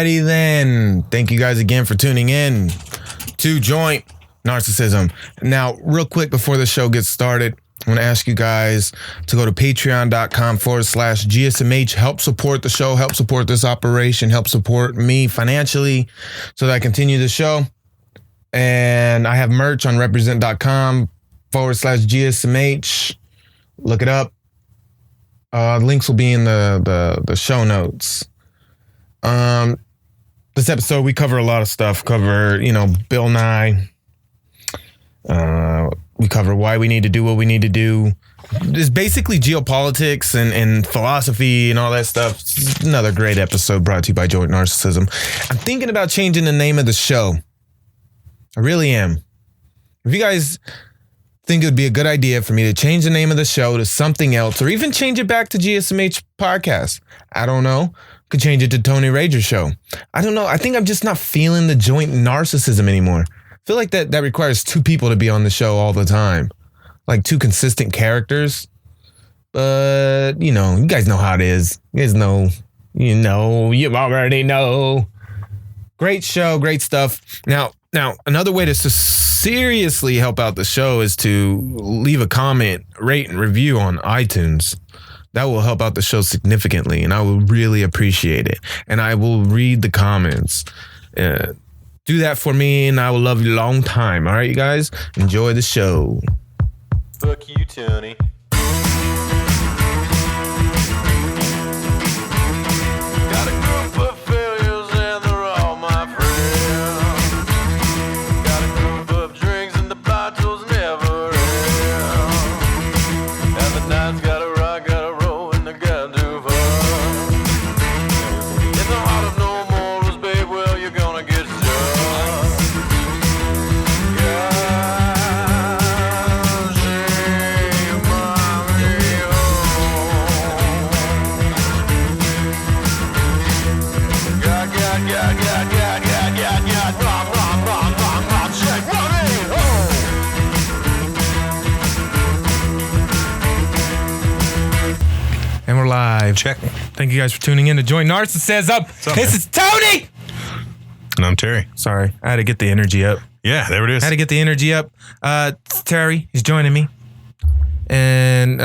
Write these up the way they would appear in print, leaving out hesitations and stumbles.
Alrighty then. Thank you guys again for tuning in to Joint Narcissism. Now, real quick before the show gets started, I want to ask you guys to go to patreon.com/GSMH. Help support the show, help support this operation, help support me financially so that I continue the show. And I have merch on represent.com/GSMH. Look it up. Links will be in the show notes. This episode, we cover a lot of stuff. Cover, Bill Nye. We cover why we need to do what we need to do. It's basically geopolitics and philosophy and all that stuff. It's another great episode brought to you by Joint Narcissism. I'm thinking about changing the name of the show. I really am. If you guys think it would be a good idea for me to change the name of the show to something else, or even change it back to GSMH Podcast, I don't know. Could change it to Tony Rager Show. I don't know. I think I'm just not feeling the Joint Narcissism anymore. I feel like that requires two people to be on the show all the time. Like two consistent characters. But, you guys know how it is. You guys know. You already know. Great show. Great stuff. Now, another way to seriously help out the show is to leave a comment, rate, and review on iTunes. That will help out the show significantly, and I will really appreciate it. And I will read the comments. Do that for me, and I will love you a long time. All right, you guys? Enjoy the show. Fuck you, Tony. Got a group of failures, and they're all my friends. Got a group of drinks, and the bottles never end. And the night's got a rock, got a roll, and the got too far. In the heart of no morals, babe, well, you're gonna get stuck. And we're live. Check. Thank you guys for tuning in to Joint Narcissism. This is Tony. And I'm Terry. Sorry, I had to get the energy up. Yeah, there it is. I had to get the energy up. Terry is joining me. And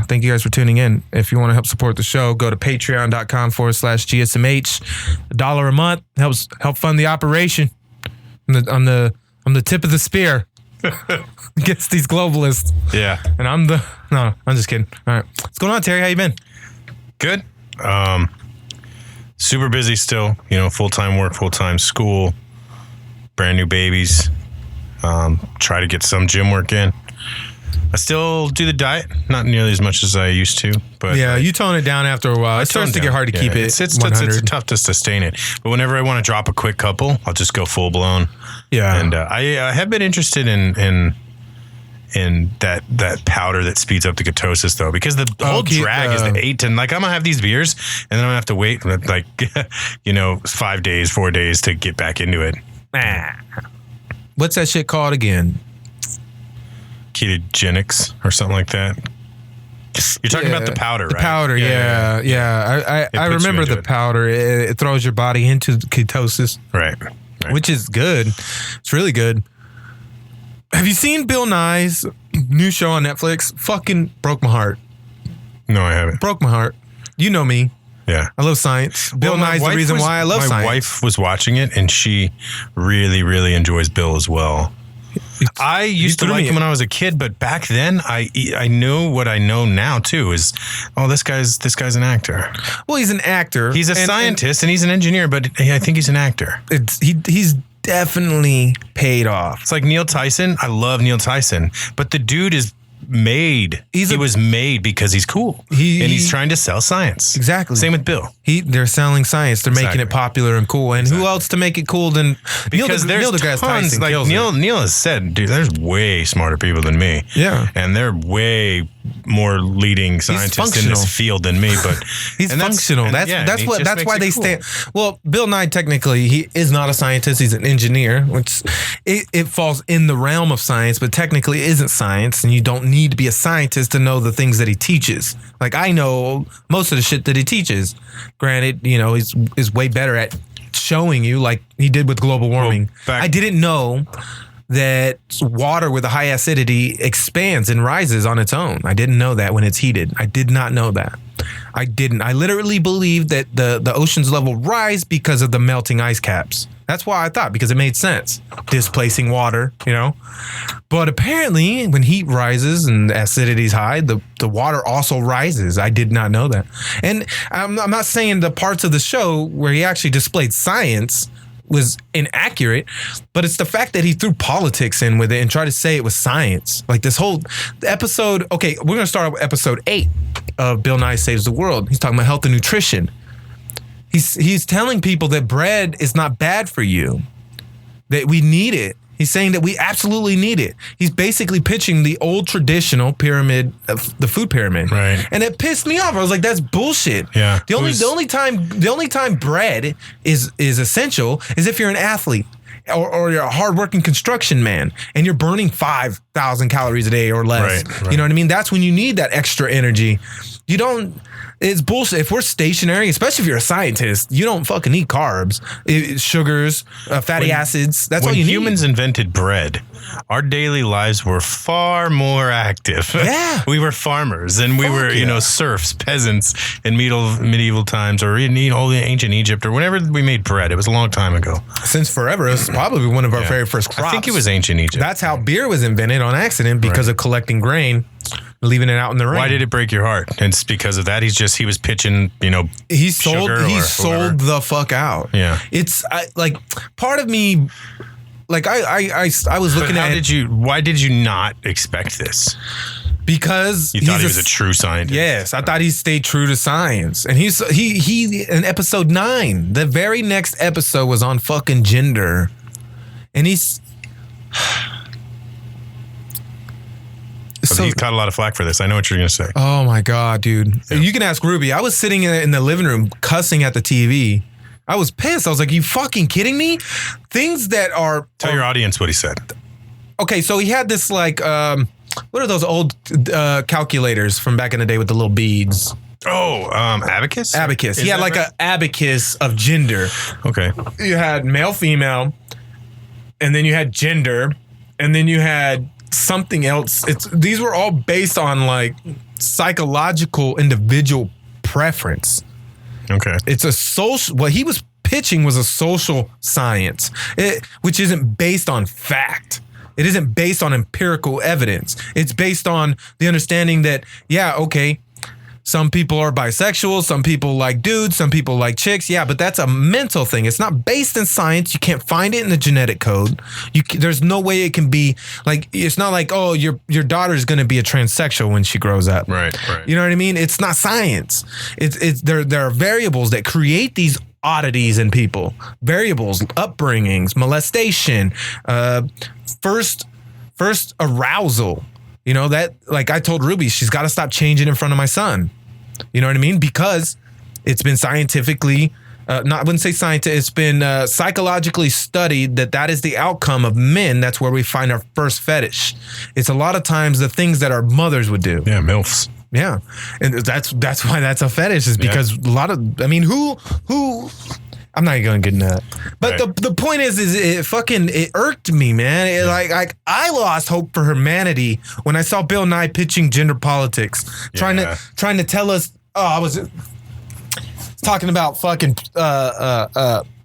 thank you guys for tuning in. If you want to help support the show, go to patreon.com/GSMH. $1 a month help fund the operation. I'm the tip of the spear against these globalists. Yeah. And I'm just kidding. All right. What's going on, Terry? How you been? Good. Super busy still. Full-time work, full-time school, brand new babies. Try to get some gym work in. I still do the diet, not nearly as much as I used to, but yeah, you tone it down after a while. It starts to get hard to keep it. It's tough to sustain it. But whenever I want to drop a quick couple, I'll just go full blown. Yeah, and I have been interested in that powder that speeds up the ketosis though, because the whole drag is the 8 to, like, I'm gonna have these beers and then I'm gonna have to wait 4 days to get back into it. What's that shit called again? Ketogenics or something like that. You're talking about the powder, right? The powder, yeah. I remember the powder. It throws your body into ketosis. Right. Which is good. It's really good. Have you seen Bill Nye's new show on Netflix? Fucking broke my heart. No, I haven't. Broke my heart. You know me. Yeah. I love science. Bill Nye's the reason why I love science. My wife was watching it, and she really, really enjoys Bill as well. I used to like him when I was a kid, but back then I knew what I know now too is, this guy's an actor. Well, he's an actor. He's a scientist and he's an engineer, but I think he's an actor. He's definitely paid off. It's like Neil Tyson. I love Neil Tyson, but the dude is made. He was made because he's cool. And he's trying to sell science. Exactly. Same with Bill. They're selling science. They're making it popular and cool. And who else to make it cool than because Neil deGrasse Tyson? Like Neil has said, dude, there's way smarter people than me. Yeah. And they're way more leading scientists in this field than me. But he's functional. That's why they stand. Well, Bill Nye, technically, he is not a scientist. He's an engineer, which it falls in the realm of science, but technically isn't science. And you don't need to be a scientist to know the things that he teaches. Like, I know most of the shit that he teaches. Granted, he's way better at showing you, like he did with global warming. I didn't know that water with a high acidity expands and rises on its own. I didn't know that when it's heated. I did not know that. I didn't. I literally believed that the ocean's level rise because of the melting ice caps. That's why I thought, because it made sense. Displacing water, you know? But apparently, when heat rises and acidity's high, the water also rises. I did not know that. And I'm not saying the parts of the show where he actually displayed science was inaccurate, but it's the fact that he threw politics in with it and tried to say it was science. Like this whole episode, okay, we're going to start with episode 8 of Bill Nye Saves the World. He's talking about health and nutrition. He's telling people that bread is not bad for you, that we need it. He's saying that we absolutely need it. He's basically pitching the old traditional pyramid, the food pyramid. Right. And it pissed me off. I was like, that's bullshit. Yeah. The only time bread is essential is if you're an athlete or you're a hardworking construction man and you're burning 5,000 calories a day or less. Right. You know what I mean? That's when you need that extra energy. You don't. It's bullshit. If we're stationary, especially if you're a scientist, you don't fucking eat carbs, sugars, fatty acids. That's all you need. When humans invented bread, our daily lives were far more active. Yeah. We were farmers and we were, serfs, peasants in medieval times, or in all the ancient Egypt, or whenever we made bread. It was a long time ago. Since forever. It's probably one of our very first crops. I think it was ancient Egypt. That's how beer was invented on accident because of collecting grain, leaving it out in the rain. Why did it break your heart? It's because of that. He was pitching, he sold whatever. the fuck out. Yeah. It's like part of me, like I was looking at it. Why did you not expect this? Because you thought he was a true scientist. Yes, I thought he stayed true to science. And he in episode 9, the very next episode was on fucking gender. And he's he's caught a lot of flack for this. I know what you're going to say. Oh my God, dude. Yeah. You can ask Ruby. I was sitting in the living room cussing at the TV. I was pissed. I was like, you fucking kidding me? Things that are... Tell your audience what he said. Okay, so he had this like... what are those old calculators from back in the day with the little beads? Oh, abacus? Abacus. He had like an abacus of gender. Okay. You had male, female, and then you had gender, and then you had something else. These were all based on like psychological individual preference. Okay. It's a social... What he was pitching was a social science, which isn't based on fact. It isn't based on empirical evidence. It's based on the understanding that, yeah, okay, some people are bisexual, some people like dudes, some people like chicks. Yeah, but that's a mental thing. It's not based in science. You can't find it in the genetic code. There's no way it can be like, it's not like, oh, your daughter's going to be a transsexual when she grows up. Right. You know what I mean? It's not science. There are variables that create these oddities in people. Variables, upbringings, molestation, first arousal. You know, that, like I told Ruby, she's got to stop changing in front of my son. You know what I mean? Because it's been scientifically, I wouldn't say scientific, it's been psychologically studied that is the outcome of men. That's where we find our first fetish. It's a lot of times the things that our mothers would do. Yeah, MILFs. Yeah. And that's why that's a fetish, is because a lot of, I mean, who I'm not going to get into that. But right. the point is it irked me, man. Like I lost hope for humanity when I saw Bill Nye pitching gender politics, trying to tell us. Oh, I was talking about fucking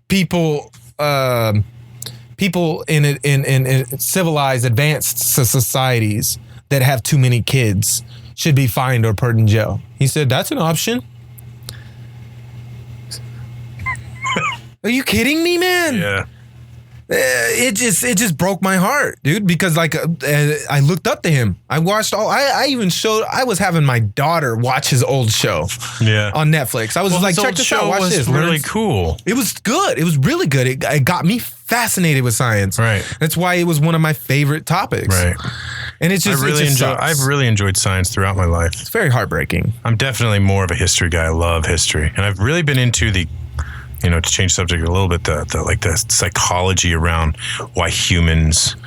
people in civilized, advanced societies that have too many kids should be fined or put in jail. He said that's an option. Are you kidding me, man? Yeah. It just broke my heart, dude, because like I looked up to him. I watched I was having my daughter watch his old show on Netflix. I was like, check this out, watch this. Really cool. It was good. It was really good. It got me fascinated with science. Right. That's why it was one of my favorite topics. Right. And it's just I've really enjoyed science throughout my life. It's very heartbreaking. I'm definitely more of a history guy. I love history. And I've really been into the, to change subject a little bit, the psychology around why humans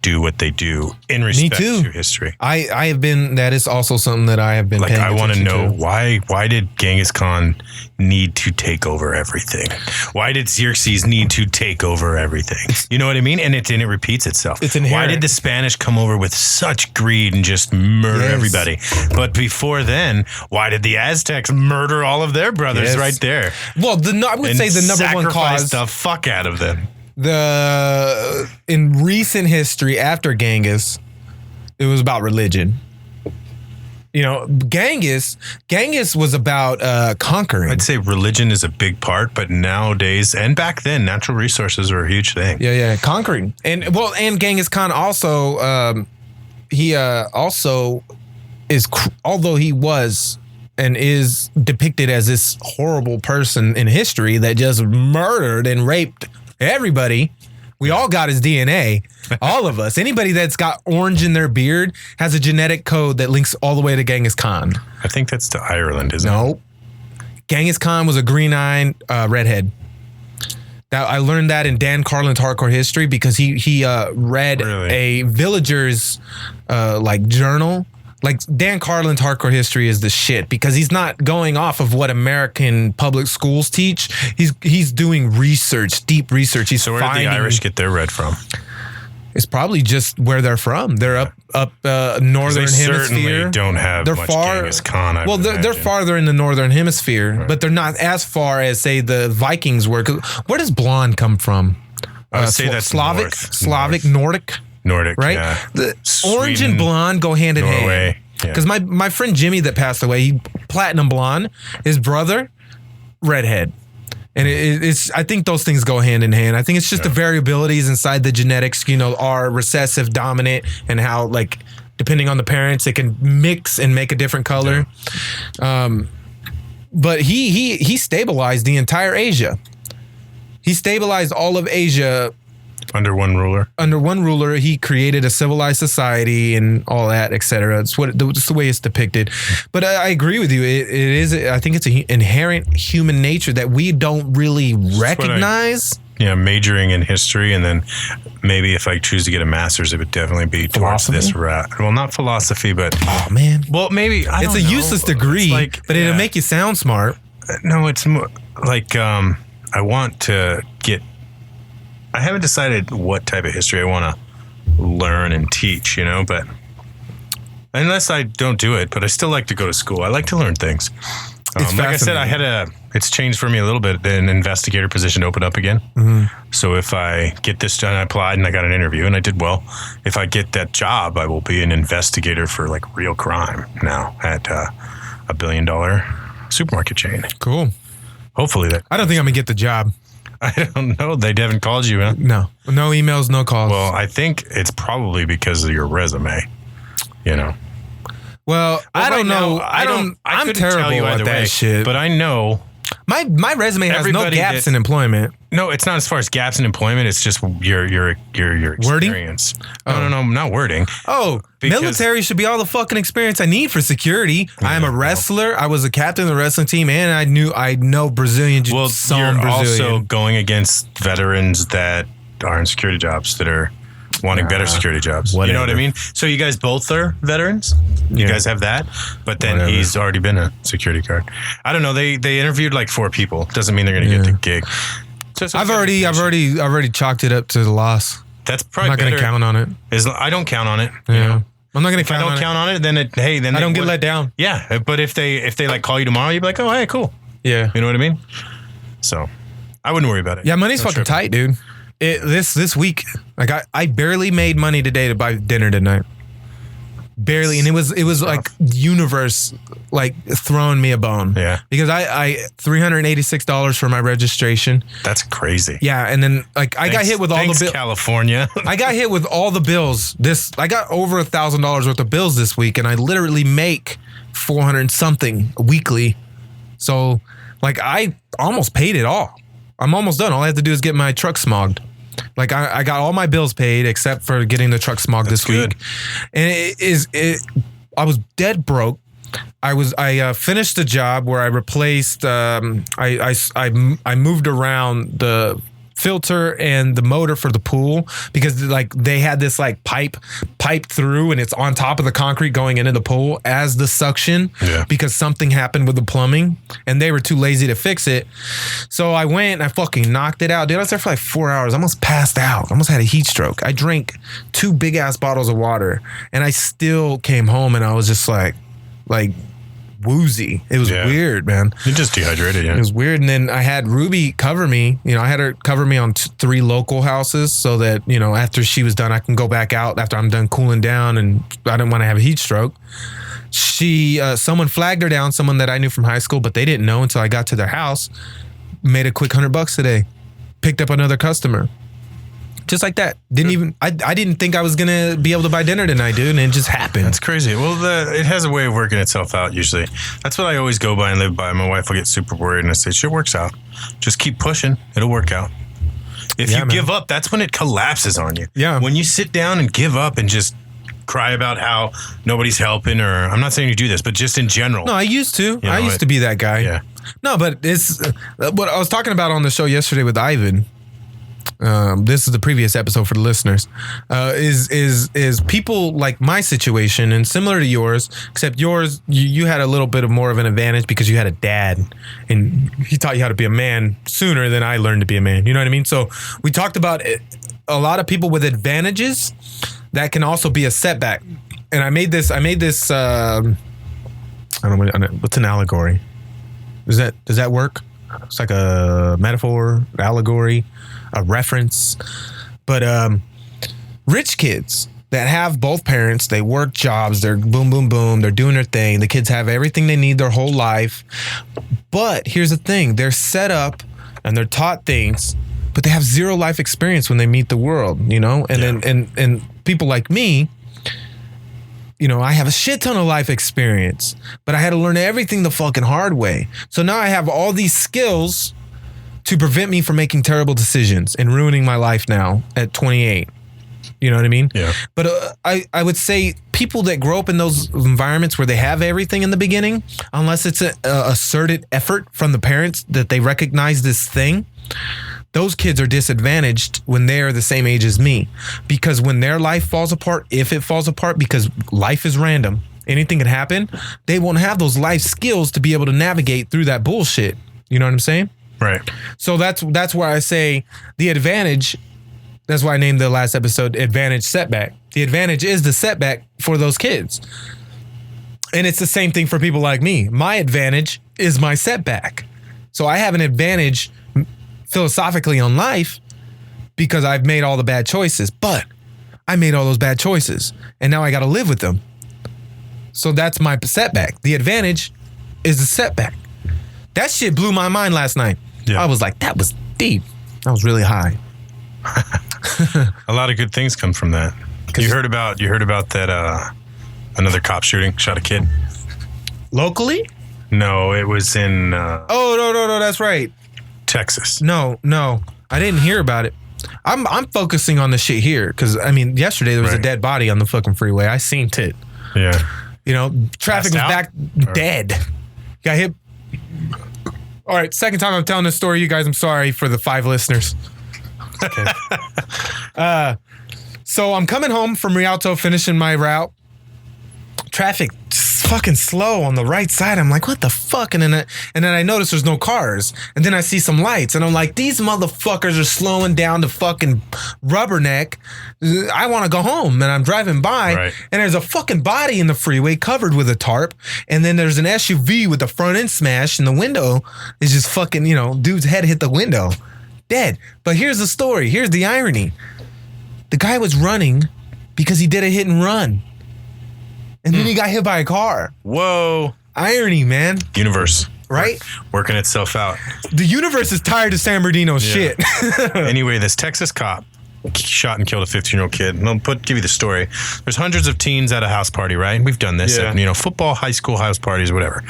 do what they do in respect too. to history. I have been. That is also something that I have been. Like, paying I want to attention know why did Genghis Khan need to take over everything? Why did Xerxes need to take over everything? You know what I mean? And it repeats itself. It's inherent. Why did the Spanish come over with such greed and just murder everybody? But before then, why did the Aztecs murder all of their brothers right there? Well, I would say the number one sacrifice cause. the fuck out of them. In recent history after Genghis, it was about religion. You know, Genghis was about conquering. I'd say religion is a big part, but nowadays and back then, natural resources were a huge thing. Yeah, conquering. And Genghis Khan also, he also is, although he was and is depicted as this horrible person in history that just murdered and raped everybody. We all got his DNA. All of us. Anybody that's got orange in their beard has a genetic code that links all the way to Genghis Khan. I think that's to Ireland, isn't it? No. Genghis Khan was a green-eyed redhead. I learned that in Dan Carlin's Hardcore History because he read a villager's journal. Like, Dan Carlin's Hardcore History is the shit because he's not going off of what American public schools teach. He's doing research, deep research. So where did the Irish get their red from? It's probably just where they're from. They're up northern hemisphere. Certainly don't have much Genghis Khan. They're farther in the northern hemisphere, but they're not as far as, say, the Vikings were. Where does blonde come from? I would say that's Slavic, Nordic. Nordic, right? Yeah. The Sweden, orange and blonde go hand in Norway, hand. Because my friend Jimmy that passed away, he platinum blonde. His brother, redhead. And it's I think those things go hand in hand. I think it's just the variabilities inside the genetics, are recessive, dominant, and how, like, depending on the parents, it can mix and make a different color. But he stabilized the entire Asia. He stabilized all of Asia. Under one ruler, he created a civilized society and all that, etc. It's the way it's depicted. But I agree with you. It is. I think it's an inherent human nature that we don't really recognize. Majoring in history, and then maybe if I choose to get a master's, it would definitely be towards this route. Well, not philosophy, but well, maybe it's a useless degree, but it'll make you sound smart. No, it's more like I want to get. I haven't decided what type of history I want to learn and teach, but unless I don't do it, but I still like to go to school. I like to learn things. Like I said, it's changed for me a little bit. An investigator position opened up again. Mm-hmm. So if I get this done, I applied and I got an interview and I did well. If I get that job, I will be an investigator for like real crime now at $1 billion supermarket chain. Cool. Hopefully that. I don't think I'm gonna get the job. I don't know. They haven't called you, huh? No emails, no calls. Well, I think it's probably because of your resume. Well, I don't know. I'm terrible at that shit. But I know my resume has no gaps in employment. No, it's not as far as gaps in employment. It's just your experience. Wording? No, not wording. Oh, military should be all the fucking experience I need for security. I am a wrestler. I was a captain of the wrestling team, and I know Brazilian jiu-jitsu. Well, you're also going against veterans that are in security jobs that are wanting better security jobs. Whatever. You know what I mean? So you guys both are veterans? You guys have that? But then he's already been a security guard. I don't know. They interviewed like 4 people. Doesn't mean they're going to get the gig. So I've already chalked it up to the loss. That's probably I'm not going to count on it. I don't count on it. Yeah. I'm not going to count on it. If I don't count on it, then I don't get let down. Yeah. But if they like call you tomorrow, you'd be like, oh, hey, cool. Yeah. You know what I mean? So I wouldn't worry about it. Yeah, money's fucking tight, dude. This week, like I barely made money today to buy dinner tonight. Barely, and it was like universe like throwing me a bone. Yeah, because I $386 for my registration. That's crazy. Yeah, and then like I got hit with all the bills. California. I got hit with all the bills. I got over $1,000 worth of bills this week, and I literally make 400 something weekly. So like I almost paid it all. I'm almost done. All I have to do is get my truck smogged. Like I got all my bills paid except for getting the truck smogged this week. And I was dead broke. I finished the job where I replaced I moved around the filter and the motor for the pool, because like they had this like pipe through and it's on top of the concrete going into the pool as the suction, because something happened with the plumbing and they were too lazy to fix it. So I went and I fucking knocked it out. Dude, I was there for like 4 hours. I almost passed out. I almost had a heat stroke. I drank 2 big ass bottles of water and I still came home and I was just like woozy. It was weird, man. You're just dehydrated, yeah. It was weird. And then I had Ruby cover me. You know, I had her cover me on 3 local houses so that, you know, after she was done, I can go back out after I'm done cooling down and I didn't want to have a heat stroke. Someone flagged her down, someone that I knew from high school, but they didn't know until I got to their house. Made a quick $100 today. Picked up another customer. Just like that. I didn't think I was going to be able to buy dinner tonight, dude. And it just happened. That's crazy. Well, it has a way of working itself out usually. That's what I always go by and live by. My wife will get super worried and I say, shit works out. Just keep pushing. It'll work out. If you give up, that's when it collapses on you. Yeah. When you sit down and give up and just cry about how nobody's helping, or I'm not saying you do this, but just in general. No, I used to. I used to be that guy. Yeah. No, but it's what I was talking about on the show yesterday with Ivan. This is the previous episode for the listeners. Is people like my situation and similar to yours, except yours, you had a little bit of more of an advantage because you had a dad and he taught you how to be a man sooner than I learned to be a man. You know what I mean? So we talked about a lot of people with advantages that can also be a setback. And I made this. I don't know what's an allegory. Does that work? It's like a metaphor, allegory, a reference. But rich kids that have both parents, they work jobs, they're boom, boom, boom, they're doing their thing. The kids have everything they need their whole life. But here's the thing, they're set up and they're taught things, but they have zero life experience when they meet the world, you know? And then people like me, you know, I have a shit ton of life experience, but I had to learn everything the fucking hard way. So now I have all these skills to prevent me from making terrible decisions and ruining my life now at 28. You know what I mean? Yeah. But I would say people that grow up in those environments where they have everything in the beginning, unless it's a asserted effort from the parents that they recognize this thing, those kids are disadvantaged when they're the same age as me. Because when their life falls apart, if it falls apart, because life is random, anything can happen, they won't have those life skills to be able to navigate through that bullshit. You know what I'm saying? Right. So that's why I say the advantage, that's why I named the last episode Advantage Setback. The advantage is the setback for those kids. And it's the same thing for people like me. My advantage is my setback. So I have an advantage philosophically on life because I've made all the bad choices, but I made all those bad choices and now I got to live with them. So that's my setback. The advantage is the setback. That shit blew my mind last night. Yeah. I was like, that was deep. I was really high. A lot of good things come from that. You heard about that another cop shooting, shot a kid. Locally? No, it was in no, that's right. Texas. No, I didn't hear about it. I'm focusing on the shit here because I mean, yesterday there was a dead body on the fucking freeway. I seen it. Yeah. You know, traffic was back dead. Got hit. All right, second time I'm telling this story, you guys. I'm sorry for the 5 listeners. Okay. So I'm coming home from Rialto, finishing my route. Traffic fucking slow on the right side. I'm like, what the fuck? And then I notice there's no cars. And then I see some lights. And I'm like, these motherfuckers are slowing down to fucking Rubberneck. I want to go home. And I'm driving by. Right. And there's a fucking body in the freeway covered with a tarp. And then there's an SUV with the front end smashed. And the window is just fucking, you know, dude's head hit the window. Dead. But here's the story. Here's the irony. The guy was running because he did a hit and run. And then he got hit by a car. Whoa. Irony, man. Universe. Right? Working itself out. The universe is tired of San Bernardino's shit. Anyway, this Texas cop shot and killed a 15-year-old kid. And I'll give you the story. There's hundreds of teens at a house party, right? We've done this at, football, high school house parties, whatever.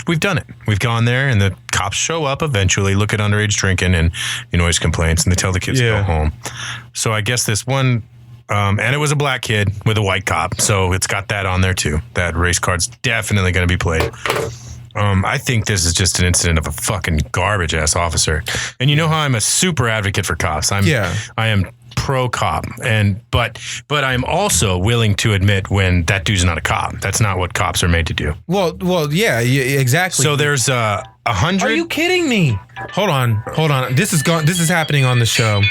We've done it. We've gone there and the cops show up eventually, look at underage drinking and noise complaints, and they tell the kids to go home. So I guess this one... and it was a black kid with a white cop, so it's got that on there too. That race card's definitely going to be played. I think this is just an incident of a fucking garbage ass officer. And you know how I'm a super advocate for cops. I am pro cop, but I'm also willing to admit when that dude's not a cop. That's not what cops are made to do. Well, yeah, exactly. So there's 100. Are you kidding me? Hold on. This is happening on the show.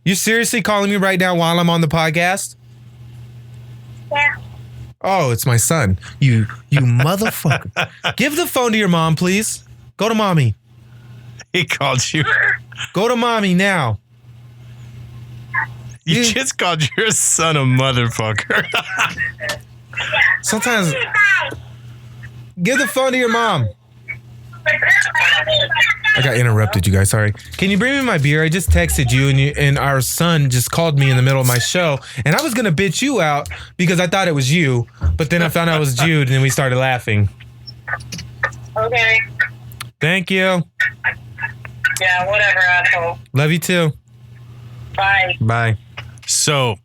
You seriously calling me right now while I'm on the podcast? Yeah. Oh, it's my son. You motherfucker. Give the phone to your mom, please. Go to mommy. He called you. Go to mommy now. You just called your son a motherfucker. Sometimes. Give the phone to your mom. I got interrupted, you guys. Sorry. Can you bring me my beer? I just texted you, and our son just called me in the middle of my show, and I was gonna bitch you out because I thought it was you, but then I found out it was Jude, and then we started laughing. Okay. Thank you. Yeah, whatever, asshole. Love you too. Bye. Bye. So,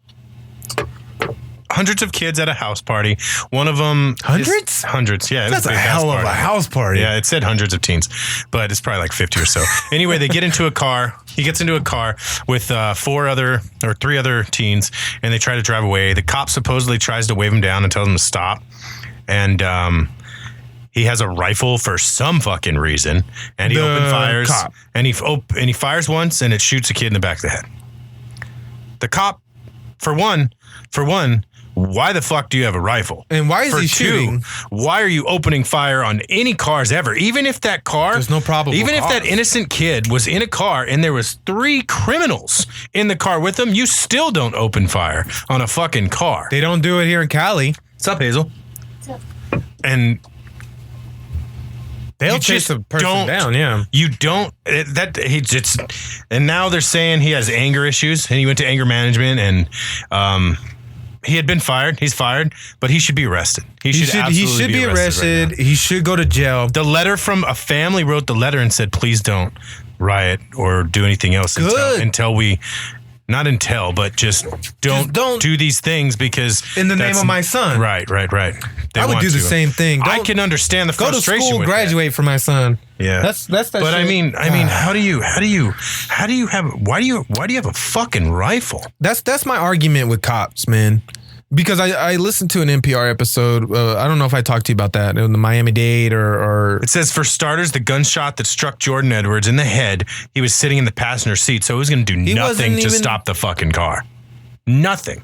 hundreds of kids at a house party. One of them... Hundreds? Hundreds, yeah. That's a hell of a house party. Yeah, it said hundreds of teens, but it's probably like 50 or so. Anyway, they get into a car. He gets into a car with three other teens, and they try to drive away. The cop supposedly tries to wave him down and tells him to stop. And he has a rifle for some fucking reason, and he open fires. Cop. And he fires once, and it shoots a kid in the back of the head. The cop, for one, why the fuck do you have a rifle? And why is For he shooting? Why are you opening fire on any cars ever? Even if that car... There's no probable Even if cause. that innocent kid was in a car and there was 3 criminals in the car with him, you still don't open fire on a fucking car. They don't do it here in Cali. What's up, Hazel? And... They'll You chase just a person don't- down, yeah. You don't and now they're saying he has anger issues and he went to anger management and he had been fired. He's fired, but he should be arrested. He should be arrested. right now. He should go to jail. The letter from a family wrote the letter and said, please don't riot or do anything else Good. but just don't do these things because In the name of my son. Right. They I would want do the to. same thing. I Don't- can understand the Go to frustration school, with that. graduate for my son. Yeah, That's that But shit. I mean, how do you why do you have a fucking rifle? That's my argument with cops, man. Because I listened to an NPR episode. I don't know if I talked to you about that in the Miami-Dade or It says, for starters, the gunshot that struck Jordan Edwards in the head, he was sitting in the passenger seat, so he was going to do nothing wasn't to even- stop the fucking car. Nothing.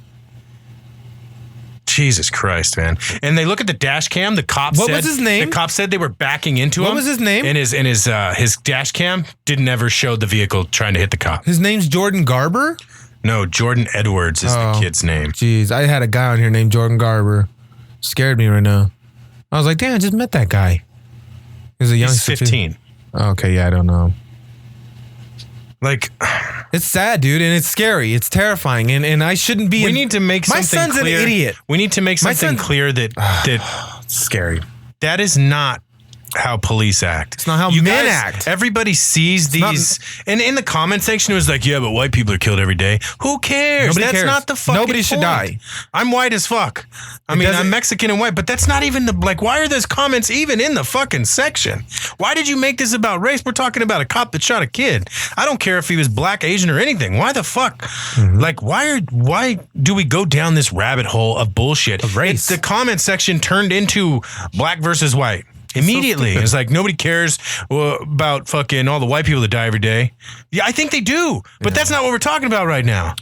Jesus Christ, man. And they look at the dash cam. The cop What said... was his name? The cop said they were backing into him. What was his name? And his dash cam didn't ever show the vehicle trying to hit the cop. his name's Jordan Garber. No, Jordan Edwards is the kid's name. Jeez, I had a guy on here named Jordan Garber. Scared me right now. I was like, damn, I just met that guy. He's a young He's 15. Okay, yeah, I don't know. Like... It's sad, dude, and it's scary. It's terrifying, and I shouldn't be. We need to make my something son's clear. an idiot. We need to make My something son- clear that It's scary. that is not how police act. It's not how You men guys- act. Everybody sees these, and in the comment section it was like, yeah, but white people are killed every day. Who cares? Nobody That's cares. not the fucking Nobody should point. die. I'm white as fuck. I mean, doesn't- I'm Mexican and white, but that's not even the, like, why are those comments even in the fucking section? Why did you make this about race? We're talking about a cop that shot a kid. I don't care if he was black, Asian, or anything. Why the fuck? Mm-hmm. Like, why do we go down this rabbit hole of bullshit? Of race. The comment section turned into black versus white. Immediately. stupid. It's like nobody cares about fucking all the white people that die every day. Yeah, I think they do, but that's not what we're talking about right now.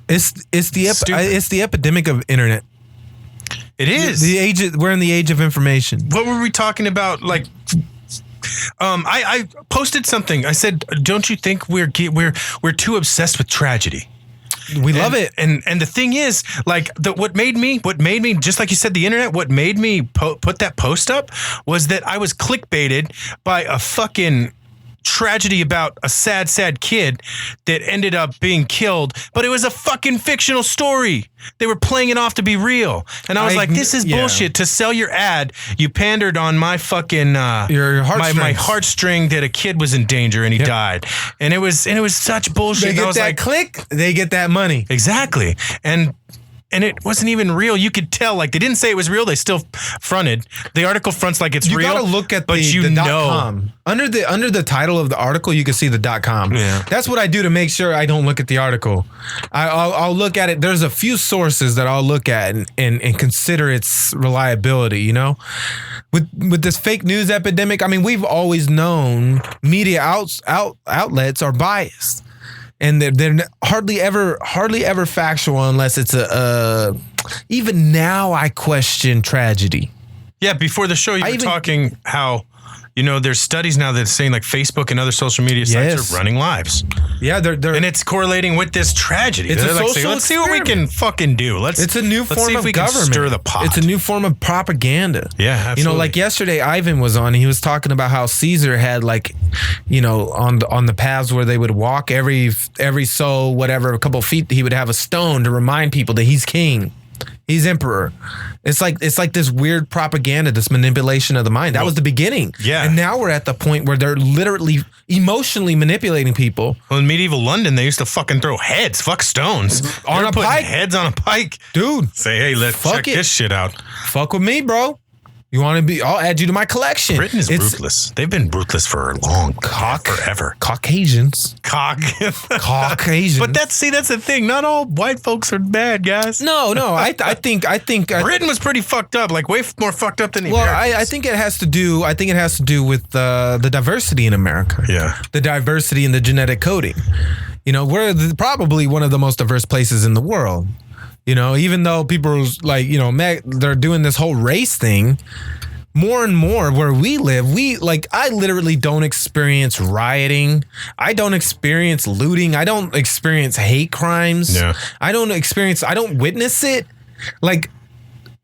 It's Stupid. it's the epidemic of internet. It is. We're in the age of information. What were we talking about? Like, I posted something. I said, "Don't you think we're too obsessed with tragedy?" We love it. And the thing is, like, what made me, just like you said, the internet, what made me put that post up was that I was clickbaited by a fucking tragedy about a sad kid that ended up being killed, but it was a fucking fictional story. They were playing it off to be real. And I was like, this is bullshit. To sell your ad, you pandered on my fucking Your my heartstrings. heartstring that a kid was in danger and he died. And it was such bullshit. They And I get was that like, click, they get that money. exactly. And and it wasn't even real. You could tell, like, they didn't say it was real. They still fronted. The article fronts like it's You real. gotta look at but the .com. Under the title of the article, you can see the .com. Yeah. That's what I do to make sure I don't look at the article. I'll look at it. There's a few sources that I'll look at and consider its reliability, you know? With this fake news epidemic, I mean, we've always known media outlets are biased. And they're hardly ever factual unless it's even now I question tragedy. Yeah, before the show, you were talking how, you know, there's studies now that's saying like Facebook and other social media sites are running lives. Yeah, they're and it's correlating with this tragedy. It's they're a like social saying, let's see what we can fucking do. It's a new form see if of we government. Can stir the pot. It's a new form of propaganda. Yeah, absolutely. You know, like yesterday, Ivan was on. He was talking about how Caesar had, like, you know, on the paths where they would walk every a couple of feet, he would have a stone to remind people that he's king. He's emperor. It's like this weird propaganda, this manipulation of the mind. That was the beginning. Yeah. And now we're at the point where they're literally emotionally manipulating people. Well, in medieval London, they used to fucking throw heads, fuck stones. On a pike. Heads on a pike. Dude. Say, hey, let's check this shit out. Fuck with me, bro. You want to be? I'll add you to my collection. Britain is ruthless. They've been ruthless for a long forever. Caucasians. Caucasians. But that's the thing. Not all white folks are bad, guys. No. I think Britain was pretty fucked up. Like way more fucked up than the Americans. I think it has to do. I think it has to do with the diversity in America. Yeah. The diversity in the genetic coding. You know, we're probably one of the most diverse places in the world. You know, even though people like, you know, they're doing this whole race thing, more and more where we live, I literally don't experience rioting. I don't experience looting. I don't experience hate crimes. Yeah. I don't witness it. Like,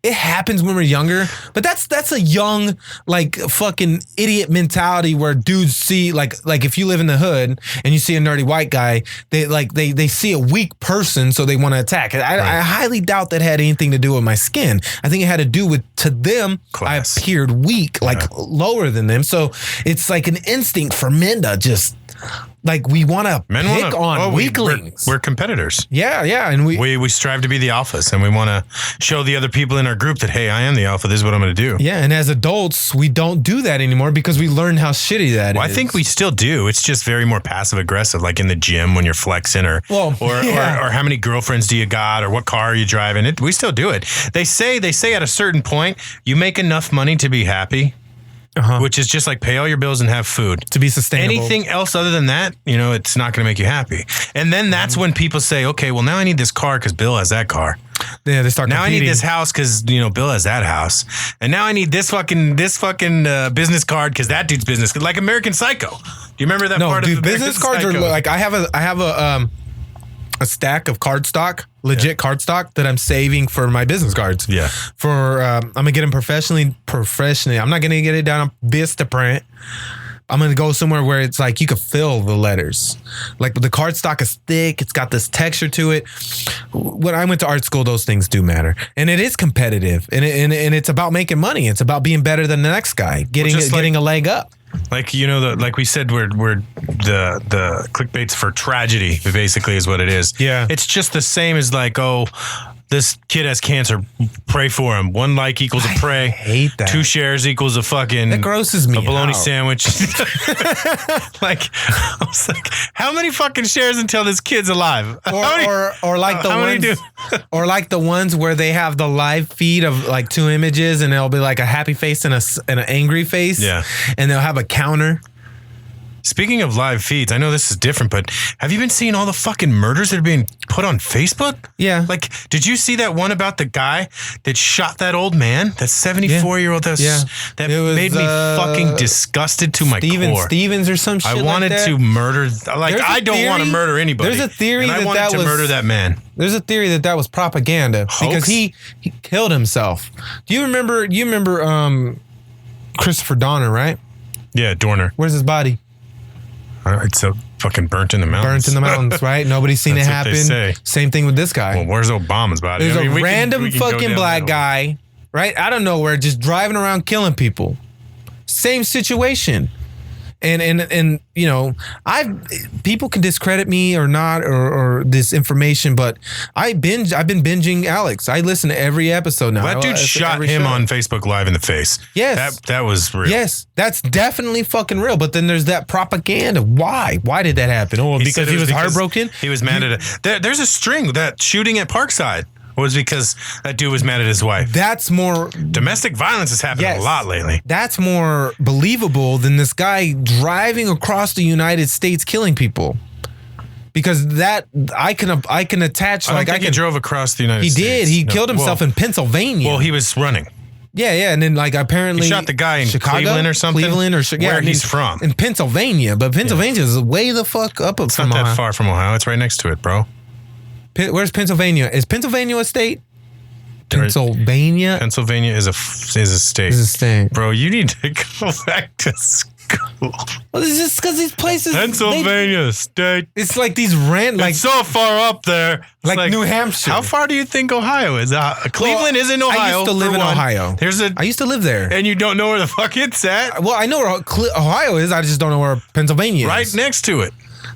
it happens when we're younger, but that's a young, like, fucking idiot mentality where dudes see like if you live in the hood and you see a nerdy white guy, they see a weak person, so they want to attack. I highly doubt that had anything to do with my skin. I think it had to do with, to them, class. I appeared weak, lower than them. So it's like an instinct for men to just, like, we want to pick on weaklings. We're competitors. Yeah, and we strive to be the alphas, and we want to show the other people in our group that, hey, I am the alpha. This is what I'm going to do. Yeah, and as adults, we don't do that anymore because we learned how shitty that is. I think we still do. It's just very more passive aggressive, like in the gym when you're flexing, or how many girlfriends do you got, or what car are you driving. We still do it. They say at a certain point, you make enough money to be happy. Which is just like pay all your bills and have food. To be sustainable. Anything else other than that, you know, it's not going to make you happy. And then that's when people say, okay, well, now I need this car because Bill has that car. Yeah, they start Now competing. I need this house because, you know, Bill has that house. And now I need this fucking business card because that dude's business. Like American Psycho. Do you remember that part of the business cards Psycho? are like, I have a stack of cardstock, legit cardstock that I'm saving for my business cards. Yeah. I'm gonna get them professionally. I'm not gonna get it down on Vistaprint. I'm gonna go somewhere where it's like you can fill the letters. Like, the cardstock is thick. It's got this texture to it. When I went to art school, those things do matter, and it is competitive, and it's about making money. It's about being better than the next guy, getting a leg up. Like, you know, like we said, we're the clickbait's for tragedy, basically, is what it is. Yeah. It's just the same as like, oh, this kid has cancer, pray for him. 1 like equals a pray. I hate that. 2 shares equals a fucking... That grosses me a bologna out. sandwich. Like, I was like, how many fucking shares until this kid's alive? Or like the ones where they have the live feed of like 2 images, and it'll be like a happy face and an angry face. Yeah. And they'll have a counter. Speaking of live feeds, I know this is different, but have you been seeing all the fucking murders that are being put on Facebook? Yeah. Like, did you see that one about the guy that shot that old man? That 74-year-old? That made me fucking disgusted to my core. Stevens or some shit I wanted like that. to murder. Like, I don't want to murder anybody. There's a theory and I wanted to murder that man. There's a theory that was propaganda because he killed himself. Do you remember Christopher Donner, right? Yeah, Dorner. Where's his body? It's so fucking burnt in the mountains. Right? Nobody's seen it happen. That's what they say. Same thing with this guy. Well, where's Obama's body? There's a we random can go fucking down black that guy, right? Out of nowhere, just driving around killing people. Same situation. And you know, people can discredit me or not or this information, but I've been binging Alex. I listen to every episode now. That dude shot him on Facebook Live in the face. Yes. That was real. Yes, that's definitely fucking real. But then there's that propaganda. Why? Why did that happen? Oh, because he was heartbroken? He was mad at it. There's a string. That shooting at Parkside was because that dude was mad at his wife. That's more... Domestic violence has happened a lot lately. That's more believable than this guy driving across the United States killing people. Because that I can attach. I think he drove across the United States. He did. He killed himself in Pennsylvania. Well, he was running. Yeah, and then like apparently he shot the guy in Chicago, Cleveland or something. Where he's from in Pennsylvania, but Pennsylvania is way the fuck up. It's not that far from Ohio. It's right next to it, bro. Where's Pennsylvania? Is Pennsylvania a state? Pennsylvania is a state. Is a state, bro. You need to go back to school. Well, it's just because these places. Pennsylvania state. It's like these it's so far up there. It's like New Hampshire. How far do you think Ohio is? Cleveland is in Ohio. I used to live in Ohio. I used to live there. And you don't know where the fuck it's at? Well, I know where Ohio is. I just don't know where Pennsylvania is. Right next to it.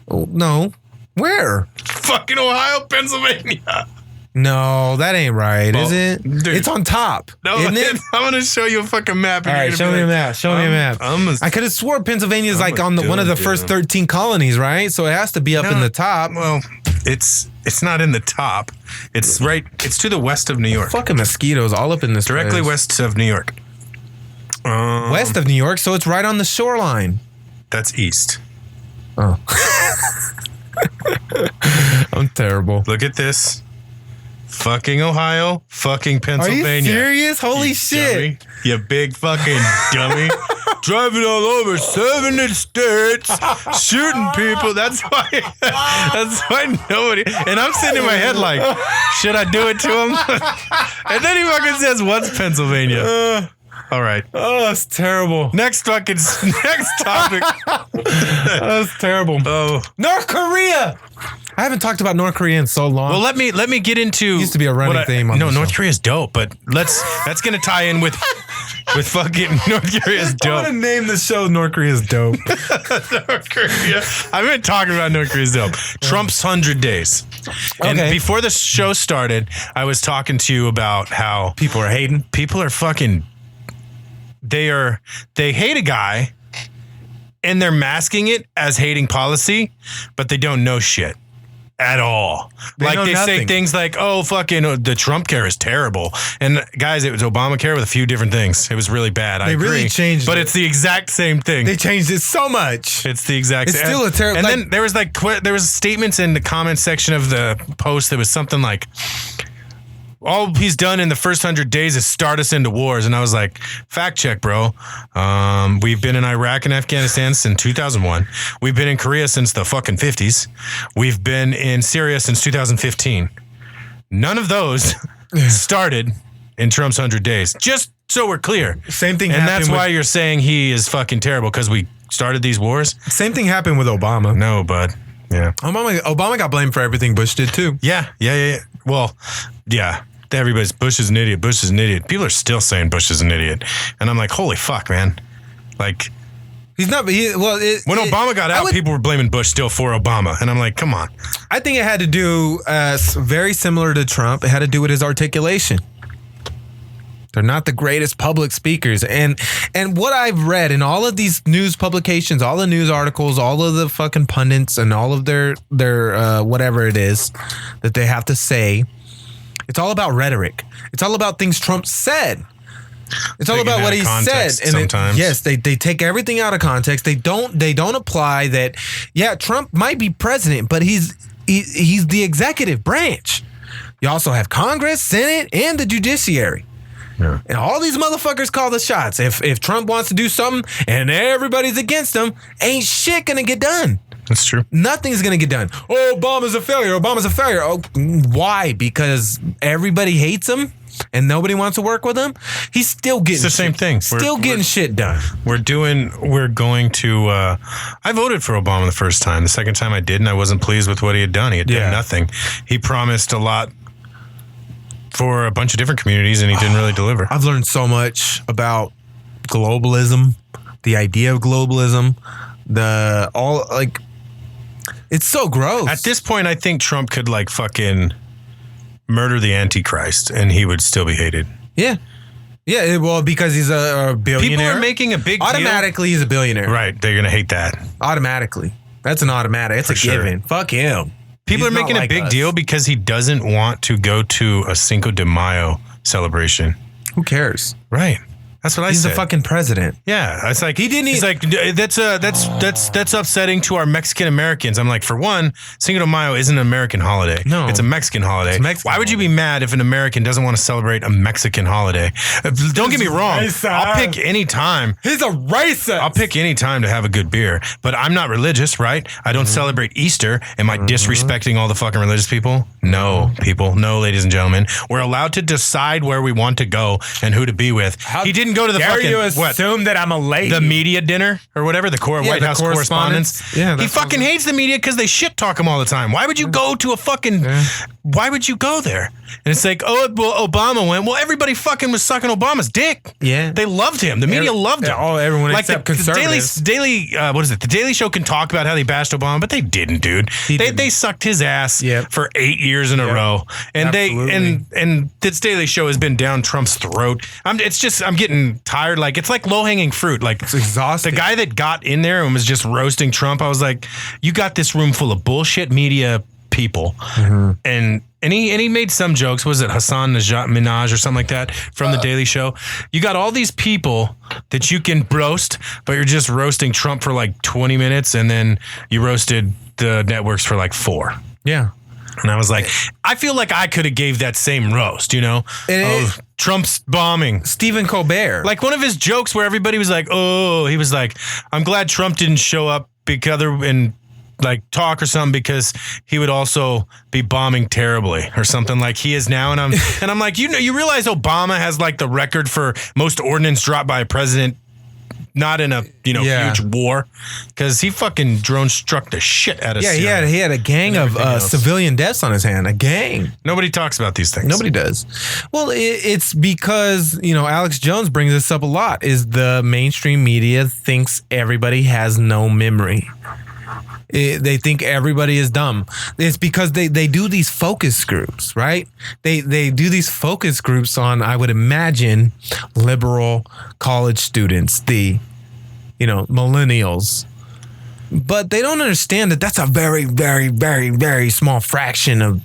Oh, no. Where? Fucking Ohio, Pennsylvania. No, that ain't right, is it? Dude, it's on top. No, isn't it? I'm gonna show you a fucking map. All right, show me a map. Show me a map. I could have swore Pennsylvania is like on one of the first 13 colonies, right? So it has to be up in the top. Well, it's not in the top. It's right. It's to the west of New York. Fucking mosquitoes all up in this. Directly place. west of New York. West of New York, so it's right on the shoreline. That's east. Oh. I'm terrible. Look at this. Fucking Ohio, fucking Pennsylvania. Are you serious? Holy shit. Dummy. You big fucking dummy. Driving all over 70 states, shooting people. That's why nobody. And I'm sitting in my head like, should I do it to him? And then he fucking says, what's Pennsylvania? All right. Oh, that's terrible. Next topic. That's terrible. Oh, North Korea. I haven't talked about North Korea in so long. Well, let me get into. It used to be a running theme. On North Korea's dope, but that's gonna tie in with fucking North Korea's dope. I'm gonna name the show North Korea's dope. North Korea. I've been talking about North Korea's dope. Trump's 100 days. And before the show started, I was talking to you about how people are hating. People are fucking. They hate a guy, and they're masking it as hating policy, but they don't know shit at all. They say things like, "Oh, fucking the Trump care is terrible," and guys, it was Obamacare with a few different things. It was really bad. I agree. Really changed but it. It's the exact same thing. They changed it so much. It's the exact. It's still a terrible. And then there was statements in the comment section of the post that was something like, all he's done in the first 100 days is start us into wars. And I was like, fact check, bro. We've been in Iraq and Afghanistan since 2001. We've been in Korea since the fucking 50s. We've been in Syria since 2015. None of those started in Trump's 100 days. Just so we're clear. Same thing and happened that's why you're saying he is fucking terrible, because we started these wars. Same thing happened with Obama. No, bud. Yeah. Obama got blamed for everything Bush did too. Yeah. Well, yeah. Everybody's Bush is an idiot. Bush is an idiot. People are still saying Bush is an idiot, and I'm like, holy fuck, man! Like, he's not. When Obama got out, people were blaming Bush still for Obama, and I'm like, come on. I think it had to do very similar to Trump. It had to do with his articulation. They're not the greatest public speakers, and what I've read in all of these news publications, all the news articles, all of the fucking pundits, and all of their whatever it is that they have to say. It's all about rhetoric. It's all about things Trump said. It's all about what he said. And sometimes. They take everything out of context. They don't apply that. Yeah, Trump might be president, but he's the executive branch. You also have Congress, Senate, and the judiciary. Yeah. And all these motherfuckers call the shots. If Trump wants to do something and everybody's against him, ain't shit gonna get done. That's true. Nothing's going to get done. Oh, Obama's a failure. Obama's a failure. Oh, why? Because everybody hates him and nobody wants to work with him? He's still getting It's the same thing. Still getting shit done. We're going to, I voted for Obama the first time. The second time I didn't. I wasn't pleased with what he had done. He had done nothing. He promised a lot for a bunch of different communities and he didn't really deliver. I've learned so much about globalism, the idea of globalism. it's so gross. At this point, I think Trump could like fucking murder the Antichrist and he would still be hated. Yeah. Yeah, well, because he's a billionaire. People are making a big automatically, he's a billionaire. Right. They're going to hate that. Automatically. That's an automatic. It's For a sure. given. Fuck him. People He's are making not a like big us. deal because he doesn't want to go to a Cinco de Mayo celebration. Who cares? Right. That's what I He's said. the fucking president. Yeah, it's like He didn't He's like that's upsetting to our Mexican Americans. I'm like, for one, Cinco de Mayo isn't an American holiday. No. It's a Mexican holiday. It's a Mexican Why would you be mad if an American doesn't want to celebrate a Mexican holiday? Don't get me wrong. racist. I'll pick any time. He's a racist. I'll pick any time to have a good beer, but I'm not religious, right? I don't celebrate Easter. Am I disrespecting all the fucking religious people? No, people. No, ladies and gentlemen. We're allowed to decide where we want to go and who to be with. He didn't go to the Dare fucking you assume that I'm a lady? the media dinner or whatever, the White the House correspondence. Yeah, he that's fucking hates the media because they shit talk him all the time. Why would you go to a fucking? Why would you go there? And it's like, oh, well, Obama went. Well, everybody fucking was sucking Obama's dick. Yeah. They loved him. The media loved him. Oh, everyone like except the conservatives. Daily, what is it? The Daily Show can talk about how they bashed Obama, but they didn't, dude. They sucked his ass Yep. for 8 years in a row, and Absolutely. and this Daily Show has been down Trump's throat. I'm getting tired. Like it's like low hanging fruit. Like It's exhausting. the guy that got in there and was just roasting Trump, I was like, you got this room full of bullshit media people. And he made some jokes. Was it Hassan Minaj or something like that from the Daily Show? You got all these people that you can roast, but you're just roasting Trump for like 20 minutes and then you roasted the networks for like 4. Yeah. And I was like, I feel like I could have gave that same roast, you know? Trump's bombing. Stephen Colbert. Like one of his jokes where everybody was like, oh, he was like, I'm glad Trump didn't show up and like talk or something because he would also be bombing terribly or something like he is now. And I'm like, you realize Obama has like the record for most ordnance dropped by a president, not in a huge war, because he fucking drone struck the shit out of Syria. he had a gang of civilian deaths on his hand. A gang. Nobody talks about these things. Nobody does. Well, it's because, Alex Jones brings this up a lot, is the mainstream media thinks everybody has no memory. They think everybody is dumb. It's because they do these focus groups, right? They do these focus groups on, I would imagine, liberal college students, the millennials. But they don't understand that that's a very, very, very, very small fraction of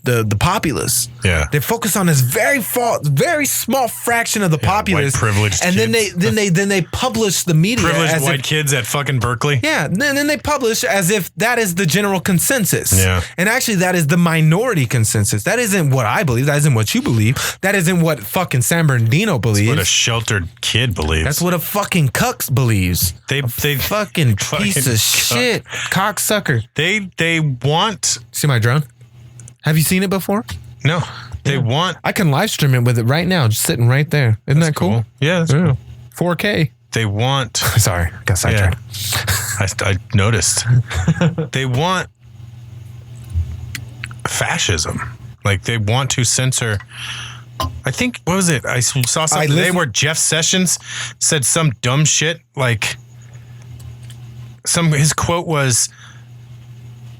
the populace. Yeah. They focus on this very small fraction of the populace, white privileged and kids. then they publish the media Privileged as white if, kids at fucking Berkeley. yeah, and then they publish as if that is the general consensus. Yeah. And actually that is the minority consensus. That isn't what I believe. That isn't what you believe. That isn't what fucking San Bernardino believes. What a sheltered kid believes. That's what a fucking cuck believes. They Fucking piece of cuck. shit. Cocksucker. They want See my drone? Have you seen it before? no. They want I can live stream it with it right now, just sitting right there. Isn't that cool? Yeah, that's Yeah. 4K. they want. Sorry, got sidetracked. I noticed. They want fascism. Like they want to censor. I think, what was it? I saw something today where Jeff Sessions said some dumb shit. Like his quote was,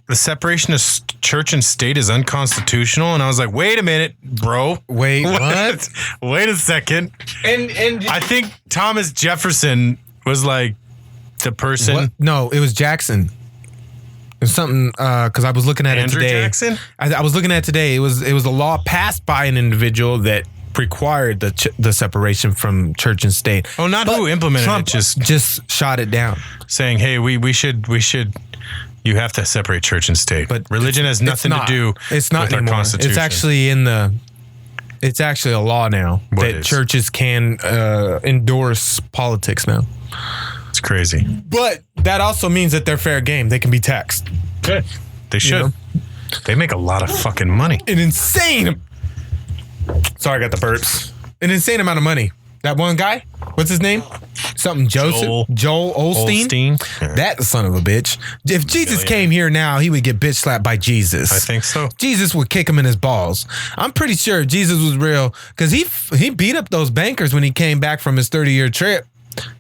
"The separation of church and state is unconstitutional." And I was like, wait a minute, bro. Wait, what? Wait a second. And I think Thomas Jefferson was like the person. what? No, it was Jackson. It was something because I was looking at Andrew it today. Jackson? I was looking at it today. It was a law passed by an individual that required the separation from church and state. Oh, not But who implemented Trump it, just shot it down. saying, hey, we should. You have to separate church and state. But religion has nothing to do It's not with our anymore. Constitution. It's actually it's actually a law now What that is? churches can endorse politics now. It's crazy. But that also means that they're fair game. They can be taxed. Good. They should. know? They make a lot of fucking money. An insane. Sorry, I got the burps. An insane amount of money. That one guy, what's his name? Something Joseph. Joel Osteen. Yeah. That son of a bitch. If Jesus came here now, he would get bitch slapped by Jesus. I think so. Jesus would kick him in his balls. I'm pretty sure Jesus was real because he beat up those bankers when he came back from his 30-year trip.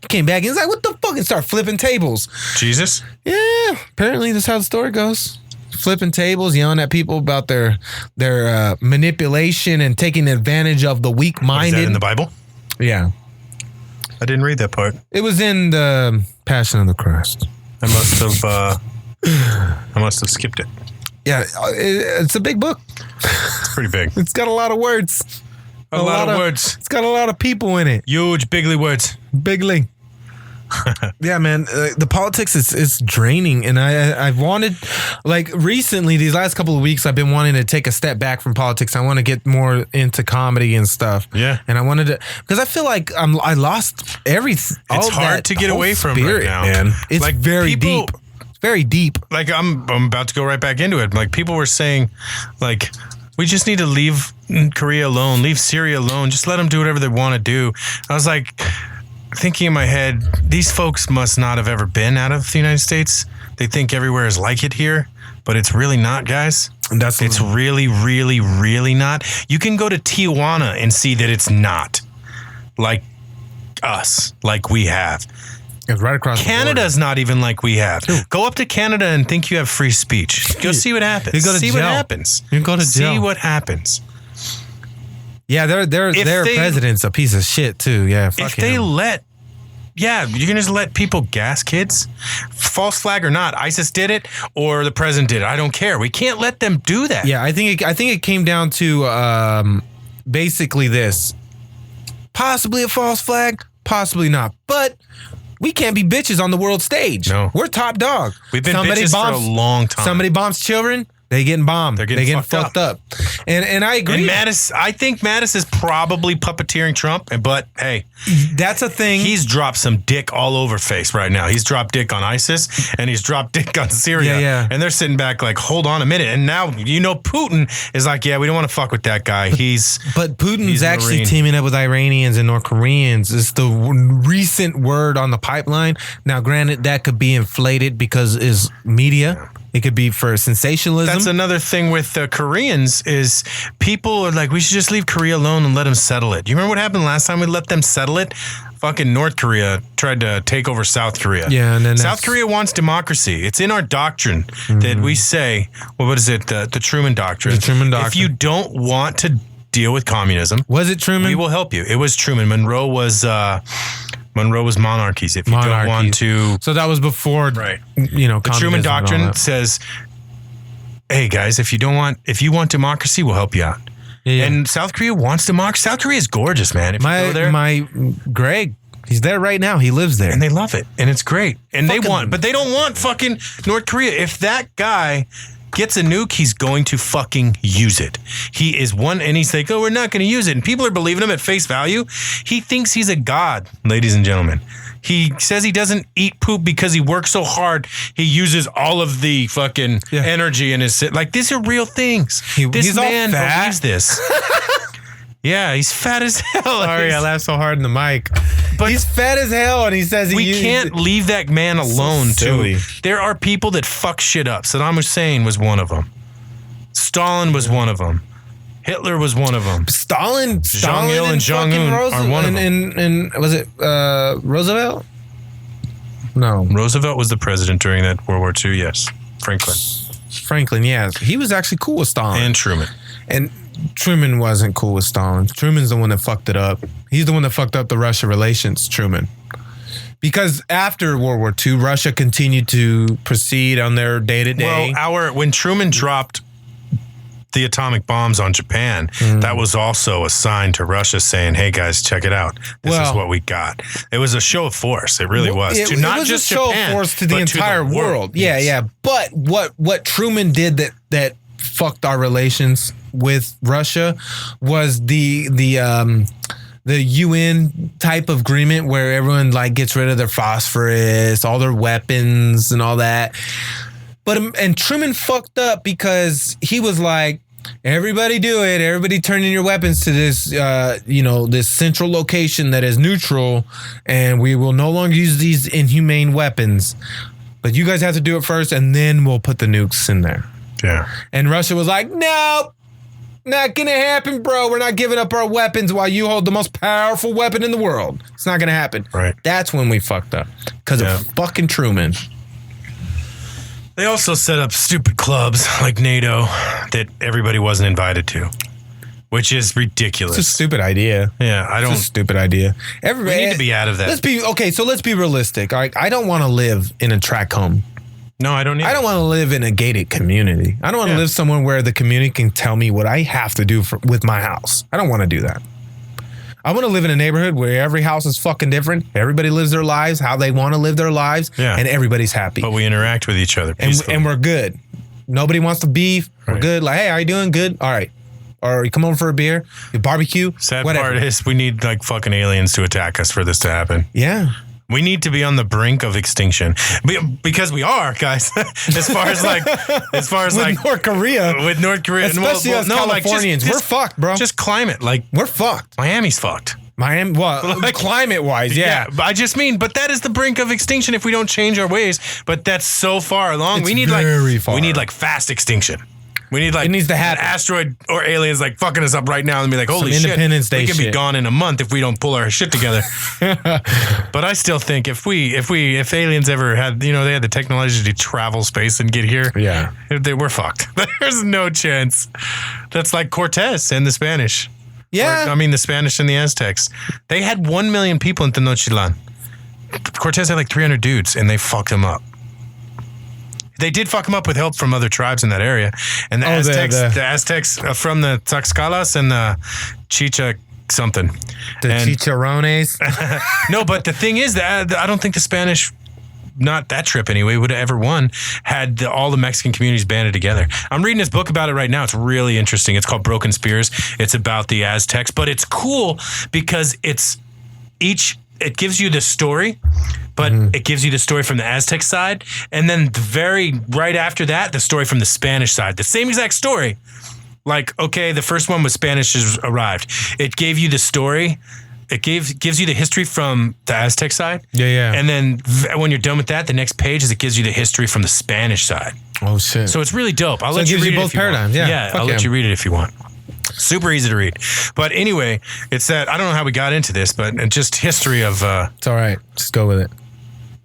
He came back and he's like, what the fuck? And start flipping tables. Jesus? Yeah, apparently that's how the story goes. Flipping tables, yelling at people about their manipulation and taking advantage of the Is weak-minded. that in the Bible? Yeah. I didn't read that part. It was in the Passion of the Christ. I must have skipped it. Yeah, it's a big book. It's pretty big. It's got a lot of words. A lot of words. It's got a lot of people in it. Huge, bigly words. Bigly. Yeah, man. The politics is draining, and I've wanted, like, recently these last couple of weeks, I've been wanting to take a step back from politics. I want to get more into comedy and stuff. Yeah, and I wanted to, because I feel like I lost everything. It's hard to get away from right now, man. It's like very deep. It's very deep. Like I'm about to go right back into it. Like people were saying, like, we just need to leave Korea alone, leave Syria alone, just let them do whatever they want to do. I was like, thinking in my head, these folks must not have ever been out of the United States. They think everywhere is like it here, but it's really not, guys. It's really, really, really not. You can go to Tijuana and see that it's not like us, like we have. It's right across Canada's not even like we have. Go up to Canada and think you have free speech. Go see what happens. You go to see jail. what happens. You go to jail. See what happens. Yeah, their president's a piece of shit too. Yeah, fuck If they him. you can just let people gas kids, false flag or not. ISIS did it, or the president did it. I don't care. We can't let them do that. Yeah, I think it came down to basically this: possibly a false flag, possibly not, but we can't be bitches on the world stage. No, we're top dog. We've been bitches for a long time. Somebody bombs children. They getting bombed. They're getting fucked up. And I agree. And I think Mattis is probably puppeteering Trump, but hey, that's a thing. He's dropped some dick all over face right now. He's dropped dick on ISIS and he's dropped dick on Syria. Yeah. And they're sitting back like, hold on a minute. And now, Putin is like, yeah, we don't want to fuck with that guy. But Putin's actually teaming up with Iranians and North Koreans. It's the recent word on the pipeline. Now, granted, that could be inflated because it's media. It could be for sensationalism. That's another thing with the Koreans is people are like, we should just leave Korea alone and let them settle it. You remember what happened last time we let them settle it? Fucking North Korea tried to take over South Korea. Yeah, and then South Korea wants democracy. It's in our doctrine that we say, well, what is it? The Truman Doctrine. The Truman Doctrine. If you don't want to deal with communism, was it Truman? We will help you. It was Truman. Monroe was monarchies. If you don't want to, so that was before, right? The Truman Doctrine says, "Hey guys, if you want democracy, we'll help you out." Yeah. And South Korea wants democracy. South Korea is gorgeous, man. If you go there, my Greg, he's there right now. He lives there, and they love it, and it's great. And but they don't want fucking North Korea. If that guy gets a nuke, he's going to fucking use it. He is one, and he's like, oh, we're not going to use it. And people are believing him at face value. He thinks he's a god, ladies and gentlemen. He says he doesn't eat poop because he works so hard. He uses all of the fucking energy in his... Like, these are real things. This man believes this. Yeah, he's fat as hell. Sorry, I laughed so hard in the mic. But he's fat as hell, and he says we can't leave that man alone, too. There are people that fuck shit up. Saddam Hussein was one of them. Stalin was one of them. Hitler was one of them. Stalin Jong-il and Jong-un are one of them. And was it Roosevelt? No. Roosevelt was the president during that World War II, yes. Franklin, yeah. He was actually cool with Stalin. And Truman. And Truman wasn't cool with Stalin. Truman's the one that fucked it up. He's the one that fucked up the Russia relations, Truman. Because after World War II, Russia continued to proceed on their day-to-day. Well, when Truman dropped the atomic bombs on Japan, that was also a sign to Russia saying, hey guys, check it out. This is what we got. It was a show of force. It really was. It was just a show of force to the entire world. Yes. Yeah. But what Truman did that fucked our relations with Russia was the UN type of agreement where everyone like gets rid of their phosphorus, all their weapons and all that. And Truman fucked up because he was like, everybody do it. Everybody turn in your weapons to this, this central location that is neutral, and we will no longer use these inhumane weapons. But you guys have to do it first, and then we'll put the nukes in there. Yeah. And Russia was like, nope. Not gonna happen, bro. We're not giving up our weapons while you hold the most powerful weapon in the world. It's not gonna happen. Right. That's when we fucked up. Because of fucking Truman. They also set up stupid clubs like NATO that everybody wasn't invited to, which is ridiculous. It's a stupid idea. Yeah, I don't. It's a stupid idea. We need to be out of that. Let's be realistic. All right, I don't want to live in a tract home. No, I don't need. I don't want to live in a gated community. I don't want to live somewhere where the community can tell me what I have to do with my house. I don't want to do that. I want to live in a neighborhood where every house is fucking different. Everybody lives their lives how they want to live their lives, and everybody's happy. But we interact with each other peacefully. And we're good. Nobody wants to beef. We're good. Like, hey, how you doing? Good. All right. Or you come over for a beer, you barbecue. Sad part is we need like fucking aliens to attack us for this to happen. Yeah. We need to be on the brink of extinction because we are, guys. as far as with North Korea, especially us Californians, we're fucked, bro. Just climate, like we're fucked. Miami's fucked. Climate wise, yeah. I just mean, but that is the brink of extinction if we don't change our ways. But that's so far along. We need fast extinction. We need it needs to happen. An asteroid or aliens like fucking us up right now and be like, holy shit, Independence Day we can be gone in a month if we don't pull our shit together. But I still think if aliens ever had, they had the technology to travel space and get here, we're fucked. There's no chance. That's like Cortez and the Spanish. Yeah. The Spanish and the Aztecs. They had 1 million people in Tenochtitlan. Cortez had like 300 dudes and they fucked them up. They did fuck them up with help from other tribes in that area. And the Aztecs from the Tlaxcalas and the Chicha something. Chicharrones. No, but the thing is that I don't think the Spanish, not that trip anyway, would have ever won had all the Mexican communities banded together. I'm reading this book about it right now. It's really interesting. It's called Broken Spears. It's about the Aztecs, but it's cool because it gives you the story, but it gives you the story from the Aztec side. And then right after that, the story from the Spanish side, the same exact story. Like, okay, the first one was Spanish arrived. It gave you the story. It gives you the history from the Aztec side. Yeah. And then when you're done with that, the next page is it gives you the history from the Spanish side. Oh shit. So it's really dope. I'll let you read it both paradigms. Yeah. I'll let you read it if you want. Super easy to read. But anyway, it's that I don't know how we got into this, but just history of it's all right. Just go with it.